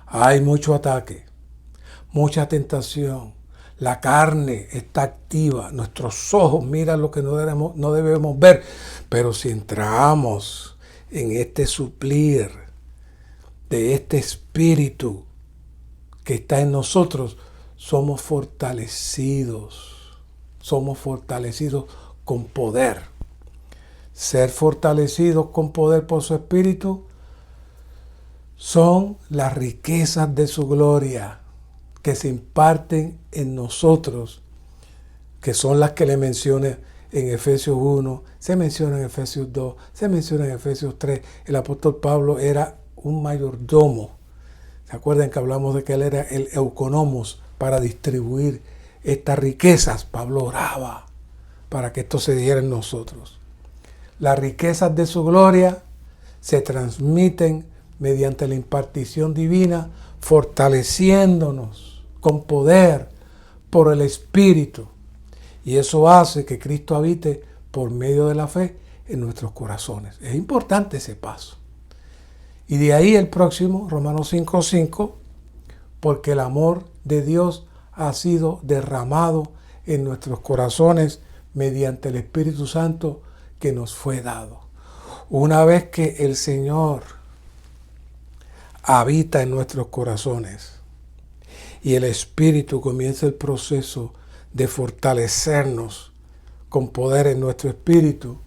Hay mucho ataque, mucha tentación. La carne está activa. Nuestros ojos miran lo que no debemos ver. Pero si entramos en este suplir de este espíritu que está en nosotros, somos fortalecidos. Somos fortalecidos con poder. Ser fortalecidos con poder por su espíritu son las riquezas de su gloria que se imparten en nosotros, que son las que le mencioné en Efesios 1, se menciona en Efesios 2, se menciona en Efesios 3. El apóstol Pablo era un mayordomo. ¿Se acuerdan que hablamos de que él era el euconomos para distribuir estas riquezas? Pablo oraba para que esto se diera en nosotros. Las riquezas de su gloria se transmiten mediante la impartición divina, fortaleciéndonos con poder por el Espíritu. Y eso hace que Cristo habite por medio de la fe en nuestros corazones. Es importante ese paso. Y de ahí el próximo, Romanos 5:5, porque el amor de Dios ha sido derramado en nuestros corazones mediante el Espíritu Santo que nos fue dado. Una vez que el Señor habita en nuestros corazones y el Espíritu comienza el proceso de fortalecernos con poder en nuestro espíritu,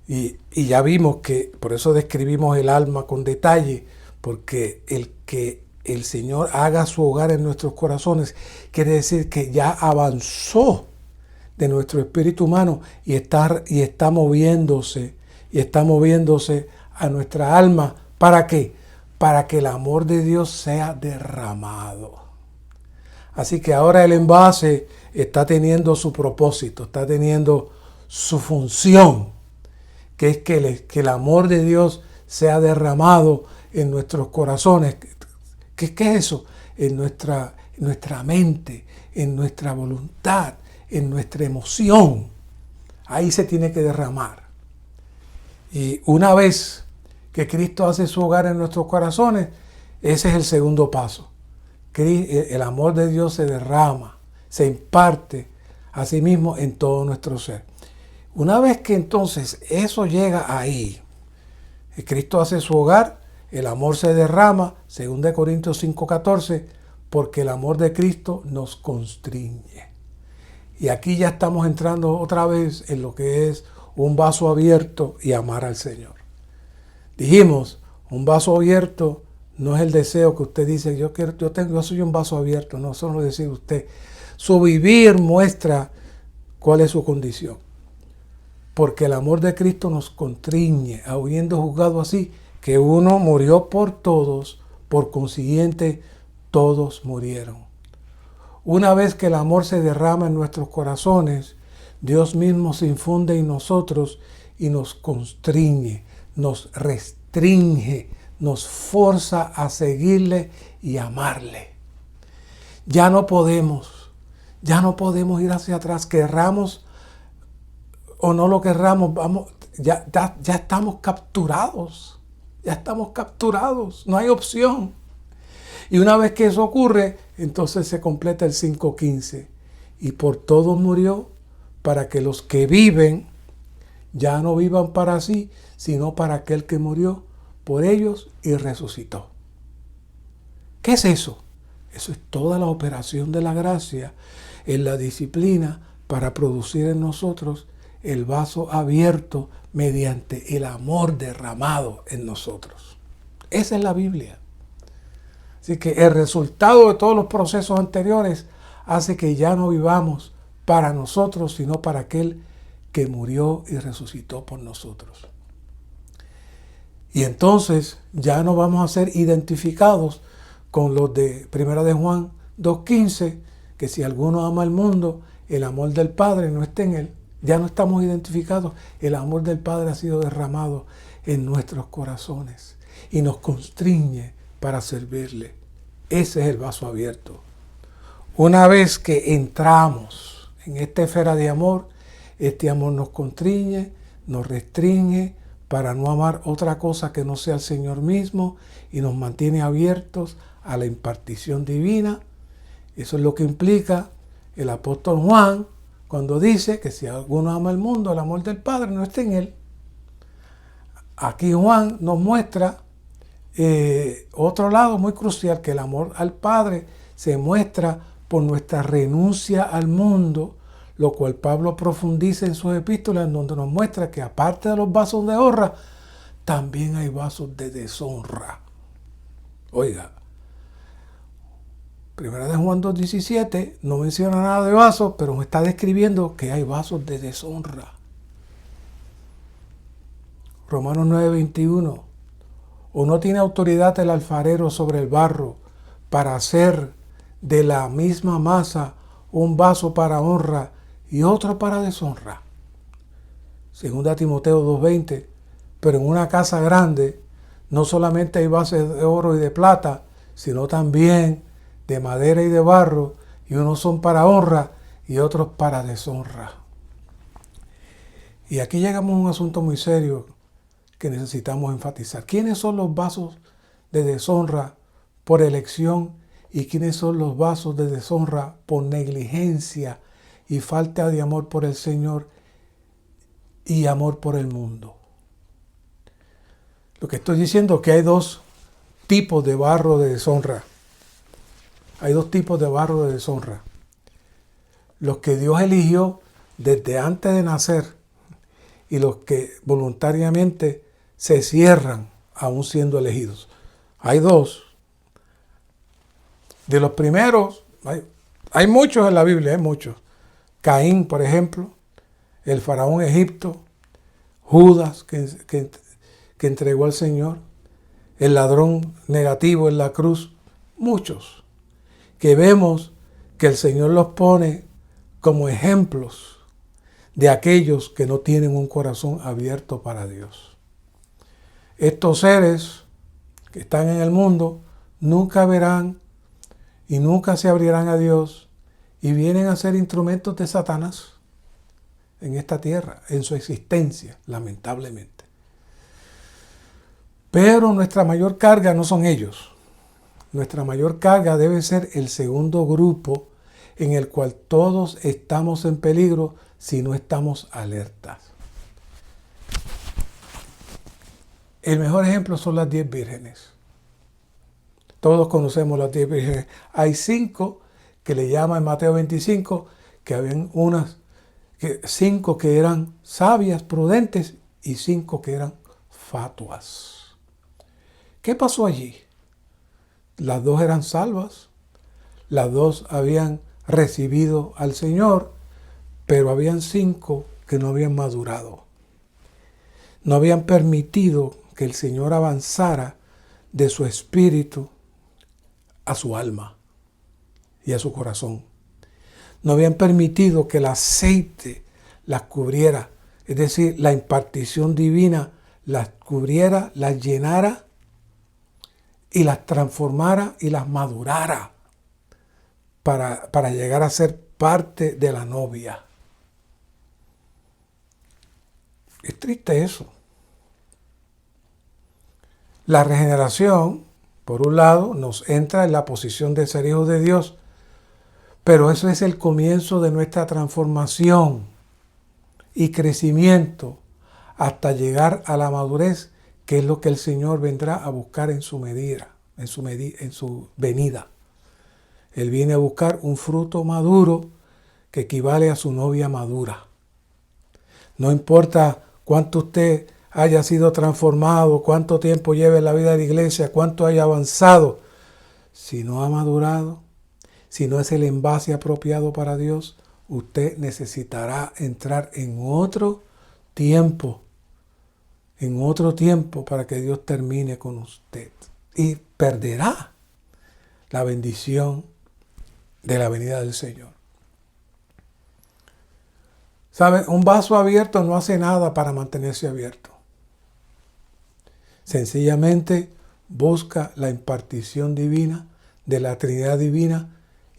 y ya vimos que por eso describimos el alma con detalle, porque el que el Señor haga su hogar en nuestros corazones quiere decir que ya avanzó de nuestro espíritu humano y está moviéndose a nuestra alma. ¿Para qué? Para que el amor de Dios sea derramado. Así que ahora el envase está teniendo su propósito, está teniendo su función, que es que el amor de Dios sea derramado en nuestros corazones. ¿Qué es eso? En nuestra mente, en nuestra voluntad, en nuestra emoción. Ahí se tiene que derramar. Y una vez que Cristo hace su hogar en nuestros corazones, ese es el segundo paso. El amor de Dios se derrama, se imparte a sí mismo en todo nuestro ser. Una vez que entonces eso llega ahí, Cristo hace su hogar, el amor se derrama, 2 Corintios 5:14, porque el amor de Cristo nos constriñe. Y aquí ya estamos entrando otra vez en lo que es un vaso abierto y amar al Señor. Dijimos, un vaso abierto no es el deseo que usted dice, yo soy un vaso abierto. No, eso no lo dice usted. Su vivir muestra cuál es su condición. Porque el amor de Cristo nos constriñe, habiendo juzgado así, que uno murió por todos, por consiguiente, todos murieron. Una vez que el amor se derrama en nuestros corazones, Dios mismo se infunde en nosotros y nos constriñe, nos restringe, nos forza a seguirle y amarle. Ya no podemos ir hacia atrás, querramos o no lo querramos, ya estamos capturados, no hay opción. Y una vez que eso ocurre, entonces se completa el 5:15. Y por todos murió, para que los que viven ya no vivan para sí, sino para aquel que murió por ellos y resucitó. ¿Qué es eso? Eso es toda la operación de la gracia en la disciplina para producir en nosotros el vaso abierto mediante el amor derramado en nosotros. Esa es la Biblia. Así que el resultado de todos los procesos anteriores hace que ya no vivamos para nosotros, sino para aquel que murió y resucitó por nosotros. Y entonces ya no vamos a ser identificados con los de 1 de Juan 2:15, que si alguno ama al mundo, el amor del Padre no está en él. Ya no estamos identificados. El amor del Padre ha sido derramado en nuestros corazones y nos constriñe para servirle. Ese es el vaso abierto. Una vez que entramos en esta esfera de amor, este amor nos constriñe, nos restringe para no amar otra cosa que no sea el Señor mismo y nos mantiene abiertos a la impartición divina. Eso es lo que implica el apóstol Juan cuando dice que si alguno ama el mundo, el amor del Padre no está en él. Aquí Juan nos muestra otro lado muy crucial, que el amor al Padre se muestra por nuestra renuncia al mundo, lo cual Pablo profundiza en sus epístolas, en donde nos muestra que aparte de los vasos de honra, también hay vasos de deshonra. Oiga, 1 de Juan 2:17 no menciona nada de vasos, pero me está describiendo que hay vasos de deshonra. Romanos 9:21. ¿O no tiene autoridad el alfarero sobre el barro para hacer de la misma masa un vaso para honra y otro para deshonra? 2 Timoteo 2:20. Pero en una casa grande no solamente hay vasos de oro y de plata, sino también de madera y de barro, y unos son para honra y otros para deshonra. Y aquí llegamos a un asunto muy serio que necesitamos enfatizar. ¿Quiénes son los vasos de deshonra por elección y quiénes son los vasos de deshonra por negligencia y falta de amor por el Señor y amor por el mundo? Lo que estoy diciendo es que hay dos tipos de barro de deshonra. Hay dos tipos de barro de deshonra. Los que Dios eligió desde antes de nacer y los que voluntariamente se cierran aún siendo elegidos. Hay dos. De los primeros, hay muchos en la Biblia, hay muchos. Caín, por ejemplo, el faraón de Egipto, Judas, que entregó al Señor, el ladrón negativo en la cruz, muchos, que vemos que el Señor los pone como ejemplos de aquellos que no tienen un corazón abierto para Dios. Estos seres que están en el mundo nunca verán y nunca se abrirán a Dios y vienen a ser instrumentos de Satanás en esta tierra, en su existencia, lamentablemente. Pero nuestra mayor carga no son ellos. Nuestra mayor carga debe ser el segundo grupo en el cual todos estamos en peligro si no estamos alertas. El mejor ejemplo son las 10 vírgenes. Todos conocemos las 10 vírgenes. Hay 5 que le llama en Mateo 25, que habían 5 que eran sabias, prudentes, y 5 que eran fatuas. ¿Qué pasó allí? Las 2 eran salvas, las 2 habían recibido al Señor, pero habían 5 que no habían madurado. No habían permitido que el Señor avanzara de su espíritu a su alma y a su corazón. No habían permitido que el aceite las cubriera, es decir, la impartición divina las cubriera, las llenara y las transformara y las madurara para llegar a ser parte de la novia. Es triste eso. La regeneración, por un lado, nos entra en la posición de ser hijos de Dios, pero eso es el comienzo de nuestra transformación y crecimiento hasta llegar a la madurez, que es lo que el Señor vendrá a buscar en su venida. Él viene a buscar un fruto maduro que equivale a su novia madura. No importa cuánto usted haya sido transformado, cuánto tiempo lleve en la vida de la iglesia, cuánto haya avanzado, si no ha madurado, si no es el envase apropiado para Dios, usted necesitará entrar en otro tiempo para que Dios termine con usted. Y perderá la bendición de la venida del Señor. ¿Saben? Un vaso abierto no hace nada para mantenerse abierto. Sencillamente busca la impartición divina de la Trinidad divina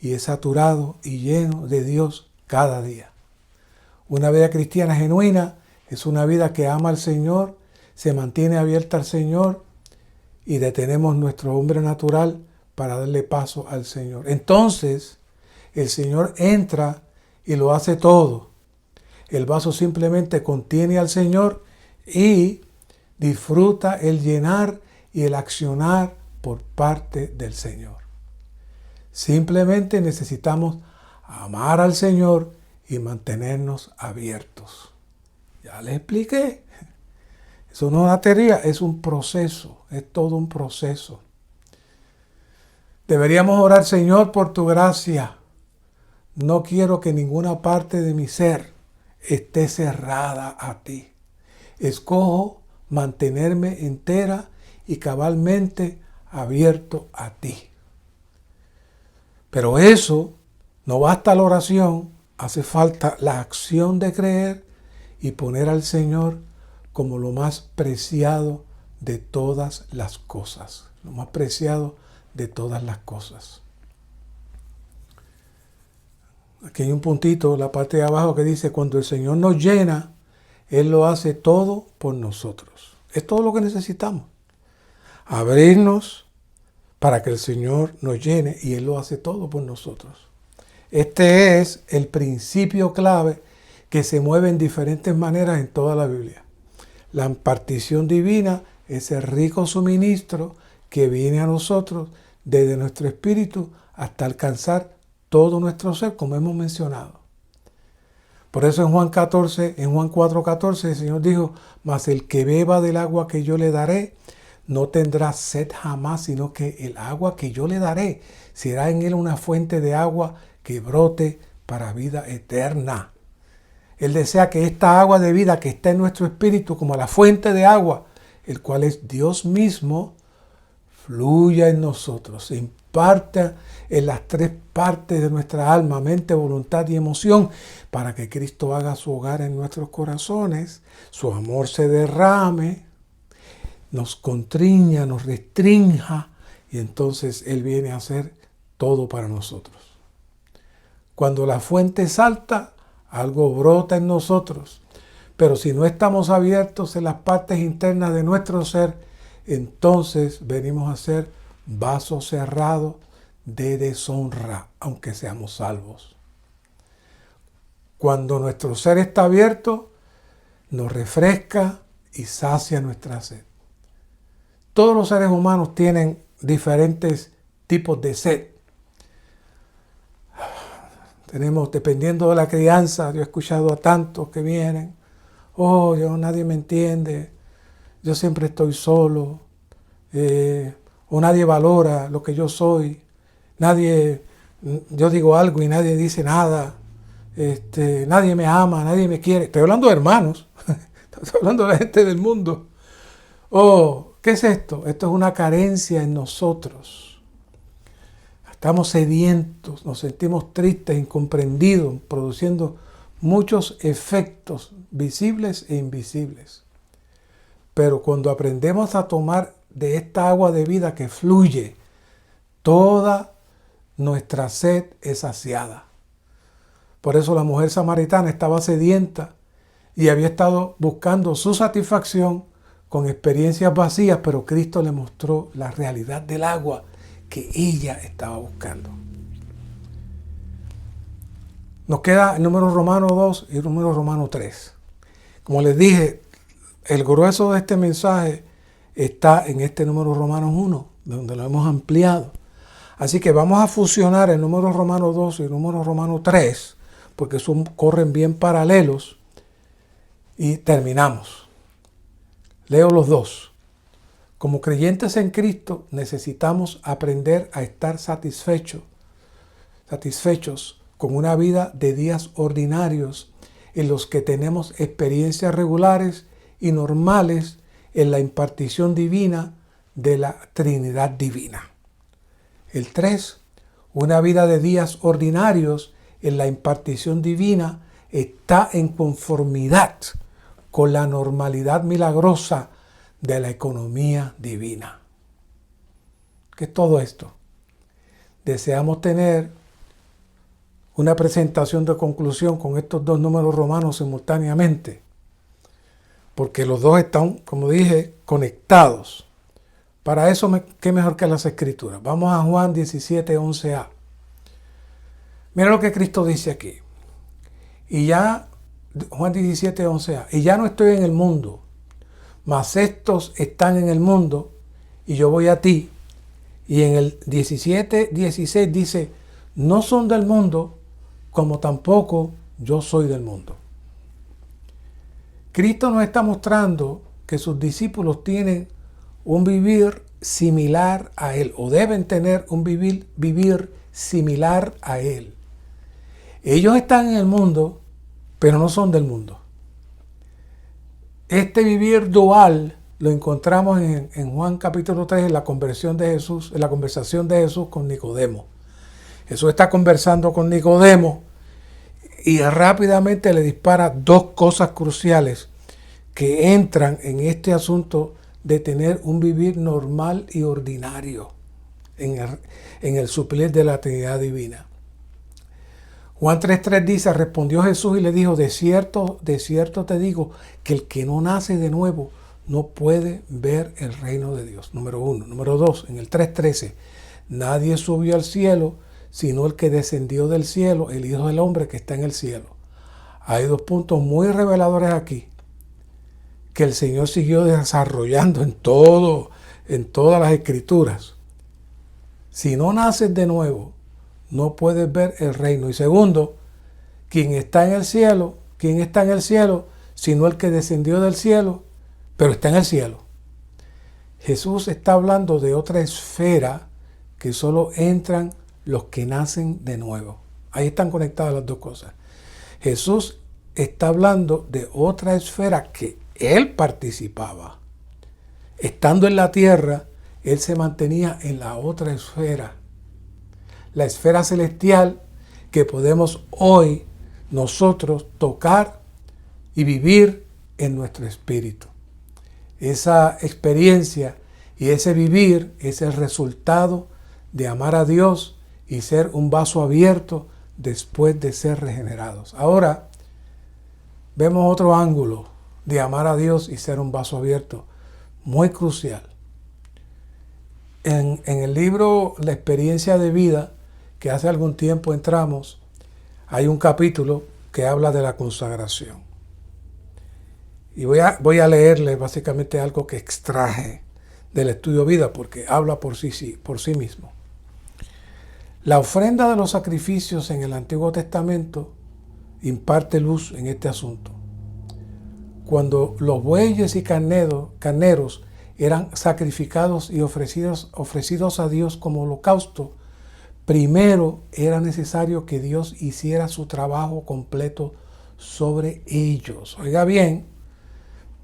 y es saturado y lleno de Dios cada día. Una vida cristiana genuina es una vida que ama al Señor, se mantiene abierta al Señor y detenemos nuestro hombre natural para darle paso al Señor. Entonces, el Señor entra y lo hace todo. El vaso simplemente contiene al Señor y disfruta el llenar y el accionar por parte del Señor. Simplemente necesitamos amar al Señor y mantenernos abiertos. Ya les expliqué. Eso no es una teoría, es un proceso, es todo un proceso. Deberíamos orar, Señor, por tu gracia. No quiero que ninguna parte de mi ser esté cerrada a ti. Escojo mantenerme entera y cabalmente abierto a ti. Pero eso no basta la oración, hace falta la acción de creer y poner al Señor como lo más preciado de todas las cosas. Lo más preciado de todas las cosas. Aquí hay un puntito, la parte de abajo, que dice, cuando el Señor nos llena, Él lo hace todo por nosotros. Es todo lo que necesitamos. Abrirnos para que el Señor nos llene y Él lo hace todo por nosotros. Este es el principio clave que se mueve en diferentes maneras en toda la Biblia. La impartición divina es el rico suministro que viene a nosotros desde nuestro espíritu hasta alcanzar todo nuestro ser, como hemos mencionado. Por eso en Juan 4:14, el Señor dijo, mas el que beba del agua que yo le daré, no tendrá sed jamás, sino que el agua que yo le daré será en él una fuente de agua que brote para vida eterna. Él desea que esta agua de vida que está en nuestro espíritu, como la fuente de agua, el cual es Dios mismo, fluya en nosotros, se imparta en las tres partes de nuestra alma, mente, voluntad y emoción, para que Cristo haga su hogar en nuestros corazones, su amor se derrame, nos contriña, nos restrinja, y entonces Él viene a hacer todo para nosotros. Cuando la fuente salta, algo brota en nosotros, pero si no estamos abiertos en las partes internas de nuestro ser, entonces venimos a ser vasos cerrados de deshonra, aunque seamos salvos. Cuando nuestro ser está abierto, nos refresca y sacia nuestra sed. Todos los seres humanos tienen diferentes tipos de sed. Tenemos, dependiendo de la crianza, yo he escuchado a tantos que vienen, nadie me entiende, yo siempre estoy solo, o nadie valora lo que yo soy, yo digo algo y nadie dice nada, nadie me ama, nadie me quiere. Estoy hablando de hermanos, estoy hablando de la gente del mundo. ¿Qué es esto? Esto es una carencia en nosotros. Estamos sedientos, nos sentimos tristes, incomprendidos, produciendo muchos efectos visibles e invisibles. Pero cuando aprendemos a tomar de esta agua de vida que fluye, toda nuestra sed es saciada. Por eso la mujer samaritana estaba sedienta y había estado buscando su satisfacción con experiencias vacías, pero Cristo le mostró la realidad del agua que ella estaba buscando. Nos queda el número Romano 2 y el número Romano 3. Como les dije, el grueso de este mensaje está en este número Romanos 1, donde lo hemos ampliado. Así que vamos a fusionar el número Romano 2 y el número Romano 3, porque corren bien paralelos, y terminamos. Leo los dos. Como creyentes en Cristo necesitamos aprender a estar satisfechos con una vida de días ordinarios en los que tenemos experiencias regulares y normales en la impartición divina de la Trinidad Divina. El 3, una vida de días ordinarios en la impartición divina está en conformidad con la normalidad milagrosa de la economía divina. ¿Qué es todo esto? Deseamos tener una presentación de conclusión con estos dos números romanos simultáneamente, porque los dos están, como dije, conectados. Para eso, ¿qué mejor que las Escrituras? Vamos a Juan 17:11a. Mira lo que Cristo dice aquí. Juan 17:11a. Y ya no estoy en el mundo, mas estos están en el mundo y yo voy a ti. Y en el 17:16 dice, no son del mundo, como tampoco yo soy del mundo. Cristo nos está mostrando que sus discípulos tienen un vivir similar a Él, o deben tener un vivir similar a Él. Ellos están en el mundo, pero no son del mundo. Este vivir dual lo encontramos en Juan capítulo 3, en la conversación de Jesús con Nicodemo. Jesús está conversando con Nicodemo y rápidamente le dispara dos cosas cruciales que entran en este asunto de tener un vivir normal y ordinario en el suplir de la Trinidad Divina. Juan 3:3 dice, respondió Jesús y le dijo, de cierto te digo, que el que no nace de nuevo no puede ver el reino de Dios. Número 1. Número 2, en el 3:13, nadie subió al cielo, sino el que descendió del cielo, el Hijo del Hombre que está en el cielo. Hay dos puntos muy reveladores aquí, que el Señor siguió desarrollando en todas las Escrituras. Si no naces de nuevo, no puedes ver el reino. Y segundo, ¿quién está en el cielo? ¿Quién está en el cielo? Sino el que descendió del cielo, pero está en el cielo. Jesús está hablando de otra esfera que solo entran los que nacen de nuevo. Ahí están conectadas las dos cosas. Jesús está hablando de otra esfera que él participaba. Estando en la tierra, él se mantenía en la otra esfera. La esfera celestial que podemos hoy nosotros tocar y vivir en nuestro espíritu. Esa experiencia y ese vivir es el resultado de amar a Dios y ser un vaso abierto después de ser regenerados. Ahora vemos otro ángulo de amar a Dios y ser un vaso abierto, muy crucial. En el libro La experiencia de vida, que hace algún tiempo entramos, hay un capítulo que habla de la consagración. Y voy a leerle básicamente algo que extraje del estudio vida, porque habla por sí mismo. La ofrenda de los sacrificios en el Antiguo Testamento imparte luz en este asunto. Cuando los bueyes y carneros eran sacrificados y ofrecidos a Dios como holocausto, primero era necesario que Dios hiciera su trabajo completo sobre ellos. Oiga bien,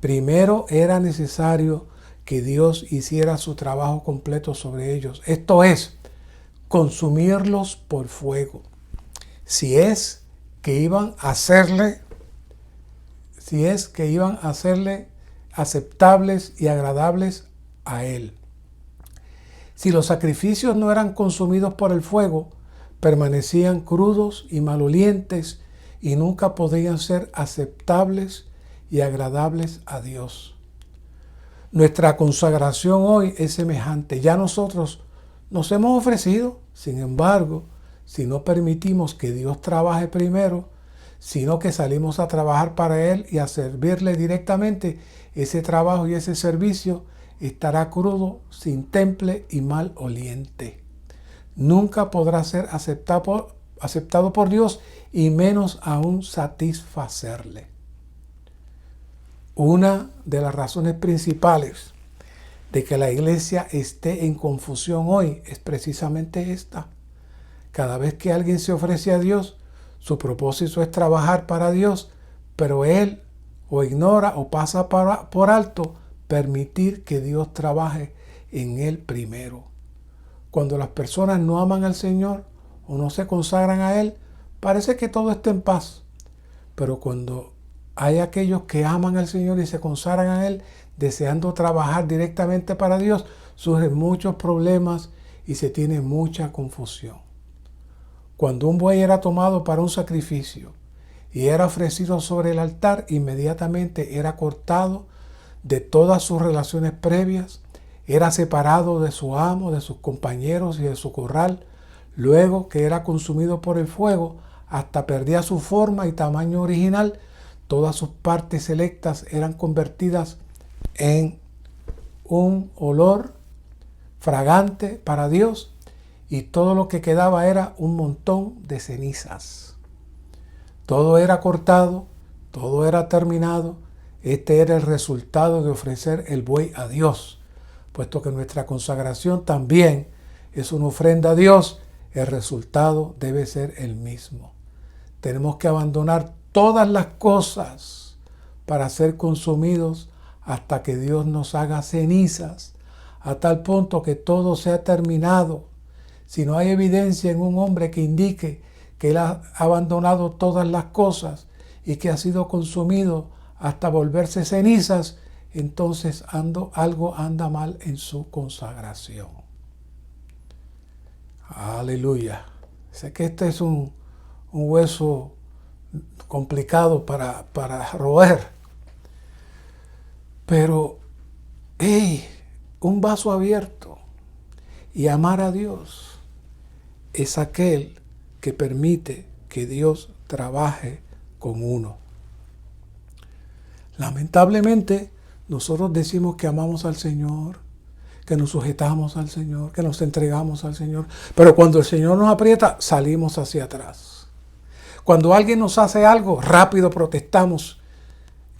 primero era necesario que Dios hiciera su trabajo completo sobre ellos. Esto es, consumirlos por fuego. Si es que iban a hacerle aceptables y agradables a Él. Si los sacrificios no eran consumidos por el fuego, permanecían crudos y malolientes y nunca podían ser aceptables y agradables a Dios. Nuestra consagración hoy es semejante. Ya nosotros nos hemos ofrecido, sin embargo, si no permitimos que Dios trabaje primero, sino que salimos a trabajar para Él y a servirle directamente, ese trabajo y ese servicio estará crudo, sin temple y mal oliente. Nunca podrá ser aceptado por Dios y menos aún satisfacerle. Una de las razones principales de que la iglesia esté en confusión hoy es precisamente esta. Cada vez que alguien se ofrece a Dios, su propósito es trabajar para Dios, pero él o ignora o pasa por alto permitir que Dios trabaje en él primero. Cuando las personas no aman al Señor o no se consagran a Él, parece que todo está en paz. Pero cuando hay aquellos que aman al Señor y se consagran a Él, deseando trabajar directamente para Dios, surgen muchos problemas y se tiene mucha confusión. Cuando un buey era tomado para un sacrificio y era ofrecido sobre el altar, inmediatamente era cortado de todas sus relaciones previas, era separado de su amo, de sus compañeros y de su corral. Luego que era consumido por el fuego, hasta perdía su forma y tamaño original, todas sus partes selectas eran convertidas en un olor fragante para Dios, y todo lo que quedaba era un montón de cenizas. Todo era cortado, todo era terminado. Este era el resultado de ofrecer el buey a Dios. Puesto que nuestra consagración también es una ofrenda a Dios, el resultado debe ser el mismo. Tenemos que abandonar todas las cosas para ser consumidos hasta que Dios nos haga cenizas, a tal punto que todo sea terminado. Si no hay evidencia en un hombre que indique que él ha abandonado todas las cosas y que ha sido consumido hasta volverse cenizas, entonces algo anda mal en su consagración. Aleluya. Sé que este es un hueso complicado para roer. Pero, un vaso abierto y amar a Dios es aquel que permite que Dios trabaje con uno. Lamentablemente, nosotros decimos que amamos al Señor, que nos sujetamos al Señor, que nos entregamos al Señor, pero cuando el Señor nos aprieta, salimos hacia atrás. Cuando alguien nos hace algo, rápido protestamos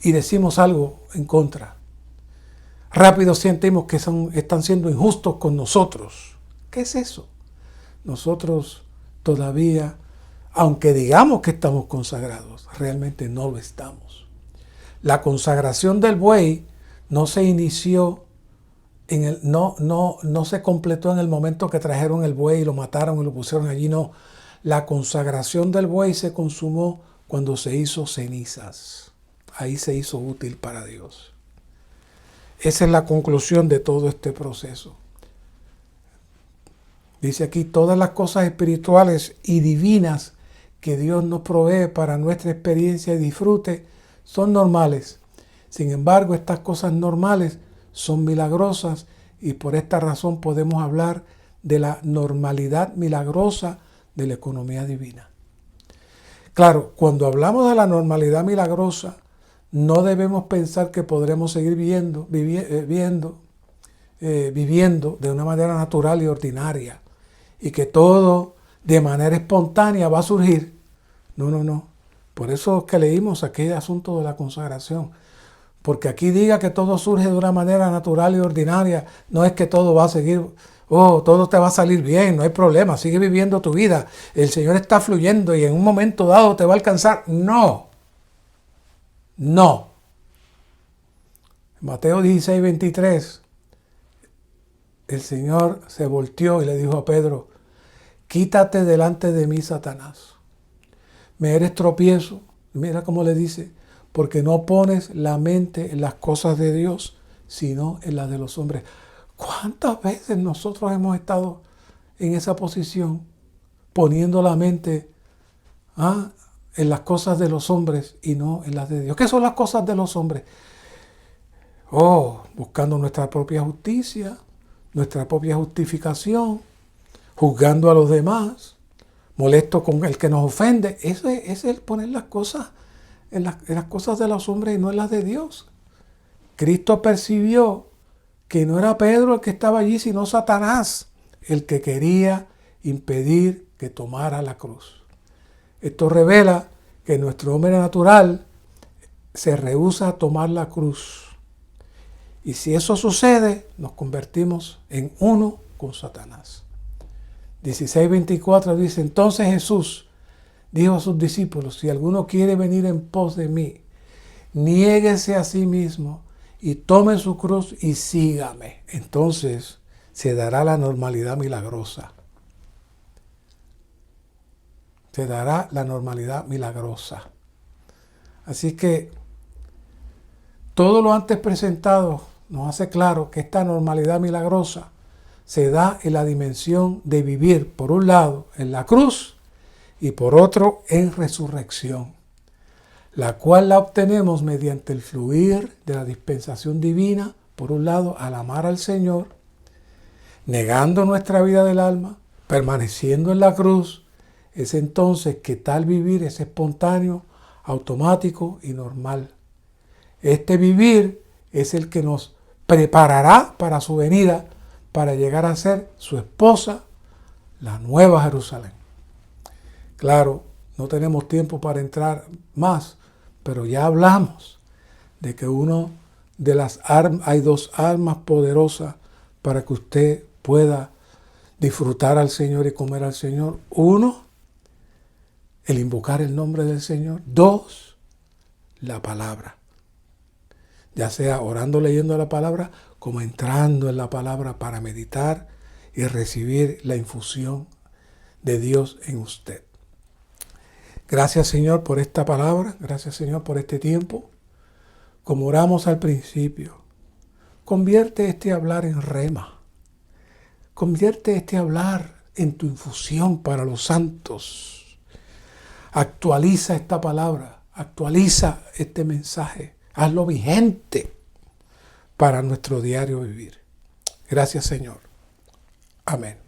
y decimos algo en contra. Rápido sentimos que están siendo injustos con nosotros. ¿Qué es eso? Nosotros todavía, aunque digamos que estamos consagrados, realmente no lo estamos. La consagración del buey no se inició no se completó en el momento que trajeron el buey y lo mataron y lo pusieron allí, no. La consagración del buey se consumó cuando se hizo cenizas. Ahí se hizo útil para Dios. Esa es la conclusión de todo este proceso. Dice aquí, todas las cosas espirituales y divinas que Dios nos provee para nuestra experiencia y disfrute son normales. Sin embargo, estas cosas normales son milagrosas y por esta razón podemos hablar de la normalidad milagrosa de la economía divina. Claro, cuando hablamos de la normalidad milagrosa, no debemos pensar que podremos seguir viviendo de una manera natural y ordinaria y que todo de manera espontánea va a surgir. No. Por eso es que leímos aquel asunto de la consagración. Porque aquí diga que todo surge de una manera natural y ordinaria, no es que todo va a seguir, todo te va a salir bien, no hay problema, sigue viviendo tu vida. El Señor está fluyendo y en un momento dado te va a alcanzar. No. Mateo 16:23, el Señor se volteó y le dijo a Pedro, quítate delante de mí, Satanás. Me eres tropiezo. Mira cómo le dice, porque no pones la mente en las cosas de Dios, sino en las de los hombres. ¿Cuántas veces nosotros hemos estado en esa posición, poniendo la mente en las cosas de los hombres y no en las de Dios? ¿Qué son las cosas de los hombres? Buscando nuestra propia justicia, nuestra propia justificación, juzgando a los demás, molesto con el que nos ofende. Ese es el poner las cosas en las cosas de los hombres y no en las de Dios. Cristo percibió que no era Pedro el que estaba allí, sino Satanás, el que quería impedir que tomara la cruz. Esto revela que nuestro hombre natural se rehúsa a tomar la cruz. Y si eso sucede, nos convertimos en uno con Satanás. 16:24 dice, entonces Jesús dijo a sus discípulos, si alguno quiere venir en pos de mí, niéguese a sí mismo y tome su cruz y sígame. Entonces se dará la normalidad milagrosa. Se dará la normalidad milagrosa. Así que todo lo antes presentado nos hace claro que esta normalidad milagrosa se da en la dimensión de vivir, por un lado, en la cruz y por otro, en resurrección, la cual la obtenemos mediante el fluir de la dispensación divina, por un lado, al amar al Señor, negando nuestra vida del alma, permaneciendo en la cruz. Es entonces que tal vivir es espontáneo, automático y normal. Este vivir es el que nos preparará para su venida, para llegar a ser su esposa, la Nueva Jerusalén. Claro, no tenemos tiempo para entrar más, pero ya hablamos de que hay dos armas poderosas para que usted pueda disfrutar al Señor y comer al Señor. Uno, el invocar el nombre del Señor. Dos, la palabra. Ya sea orando, leyendo la palabra, como entrando en la palabra para meditar y recibir la infusión de Dios en usted. Gracias, Señor, por esta palabra. Gracias, Señor, por este tiempo. como oramos al principio. Convierte este hablar en rema. Convierte este hablar en tu infusión para los santos. Actualiza esta palabra, actualiza este mensaje. Hazlo vigente para nuestro diario vivir. Gracias, Señor. Amén.